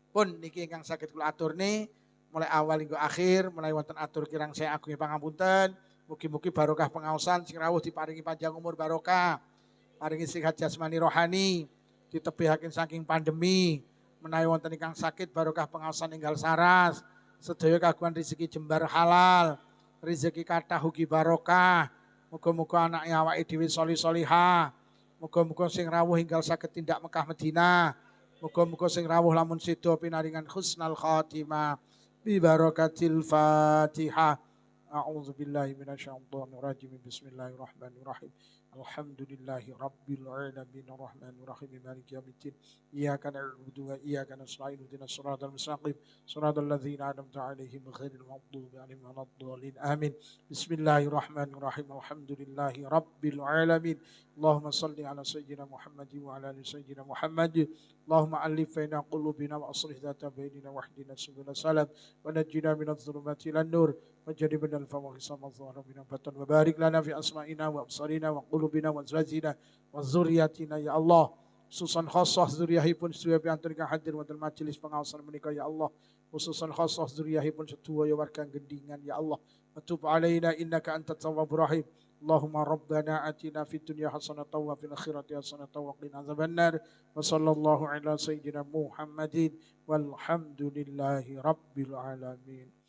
Pun niki ingkang saged kula aturne mulai awal hingga akhir, mulai wonten atur kirang saya agung pangapunten. Mugi-mugi barokah pengaosan sing rawuh diparingi panjang umur barokah. Paringi sehat jasmani rohani, ditebihaken saking pandemi. Menawi wonten ingkang sakit barokah pengaosan enggal saras. Sedaya kagungan rezeki jembar halal, rezeki kathah ugi barokah. Muga-muga anake awake dhewe solih-solihah. Muga-muga sing rawuh enggal saged tindak Mekah Madinah. Muga-muga sing rawuh lamun sedo pinaringan husnal khatimah. Bi barakatil Fatihah. A'udzu billahi minasyaitonir rajim. Bismillahirrahmanirrahim. Alhamdulillahi rabbil alamin arrahmanir rahim maliki yaumiddin. Iyyaka na'budu wa iyyaka nasta'in ihdinas siratal mustaqim siratal ladzina an'amta 'alaihim ghairil maghdubi 'alaihim waladdallin. Amin. Bismillahirrahmanirrahim. Alhamdulillahi rabbil alamin. Allahumma salli ala sayyidina Muhammad wa ala ali sayyidina Muhammad. Allahumma alif baina qulubina wa aslih dhata bainina wahdina subul salam wa najjina minadh dhulumati ilan nur waj'alna minal fawahisha ma dhahara minal batan wa barik lana fi asma'ina wa absarina wa qulubina wa azwajina wa dzurriyyatina ya Allah. Khususan khassah dzurriyyahipun sedaya piantun ingkang hadir wonten majelis pengaosan menika ya Allah. Khususan khassah dzurriyyahipun sedaya warga gendingan ya Allah. Wa tub alaina innaka antat tawwabur rahim. Allahumma rabbana atina fid dunya hasanatan wa fil akhirati hasanatan wa qina adzabannar. Wa sallallahu ala sayyidina Muhammadin walhamdulillahi rabbil alamin.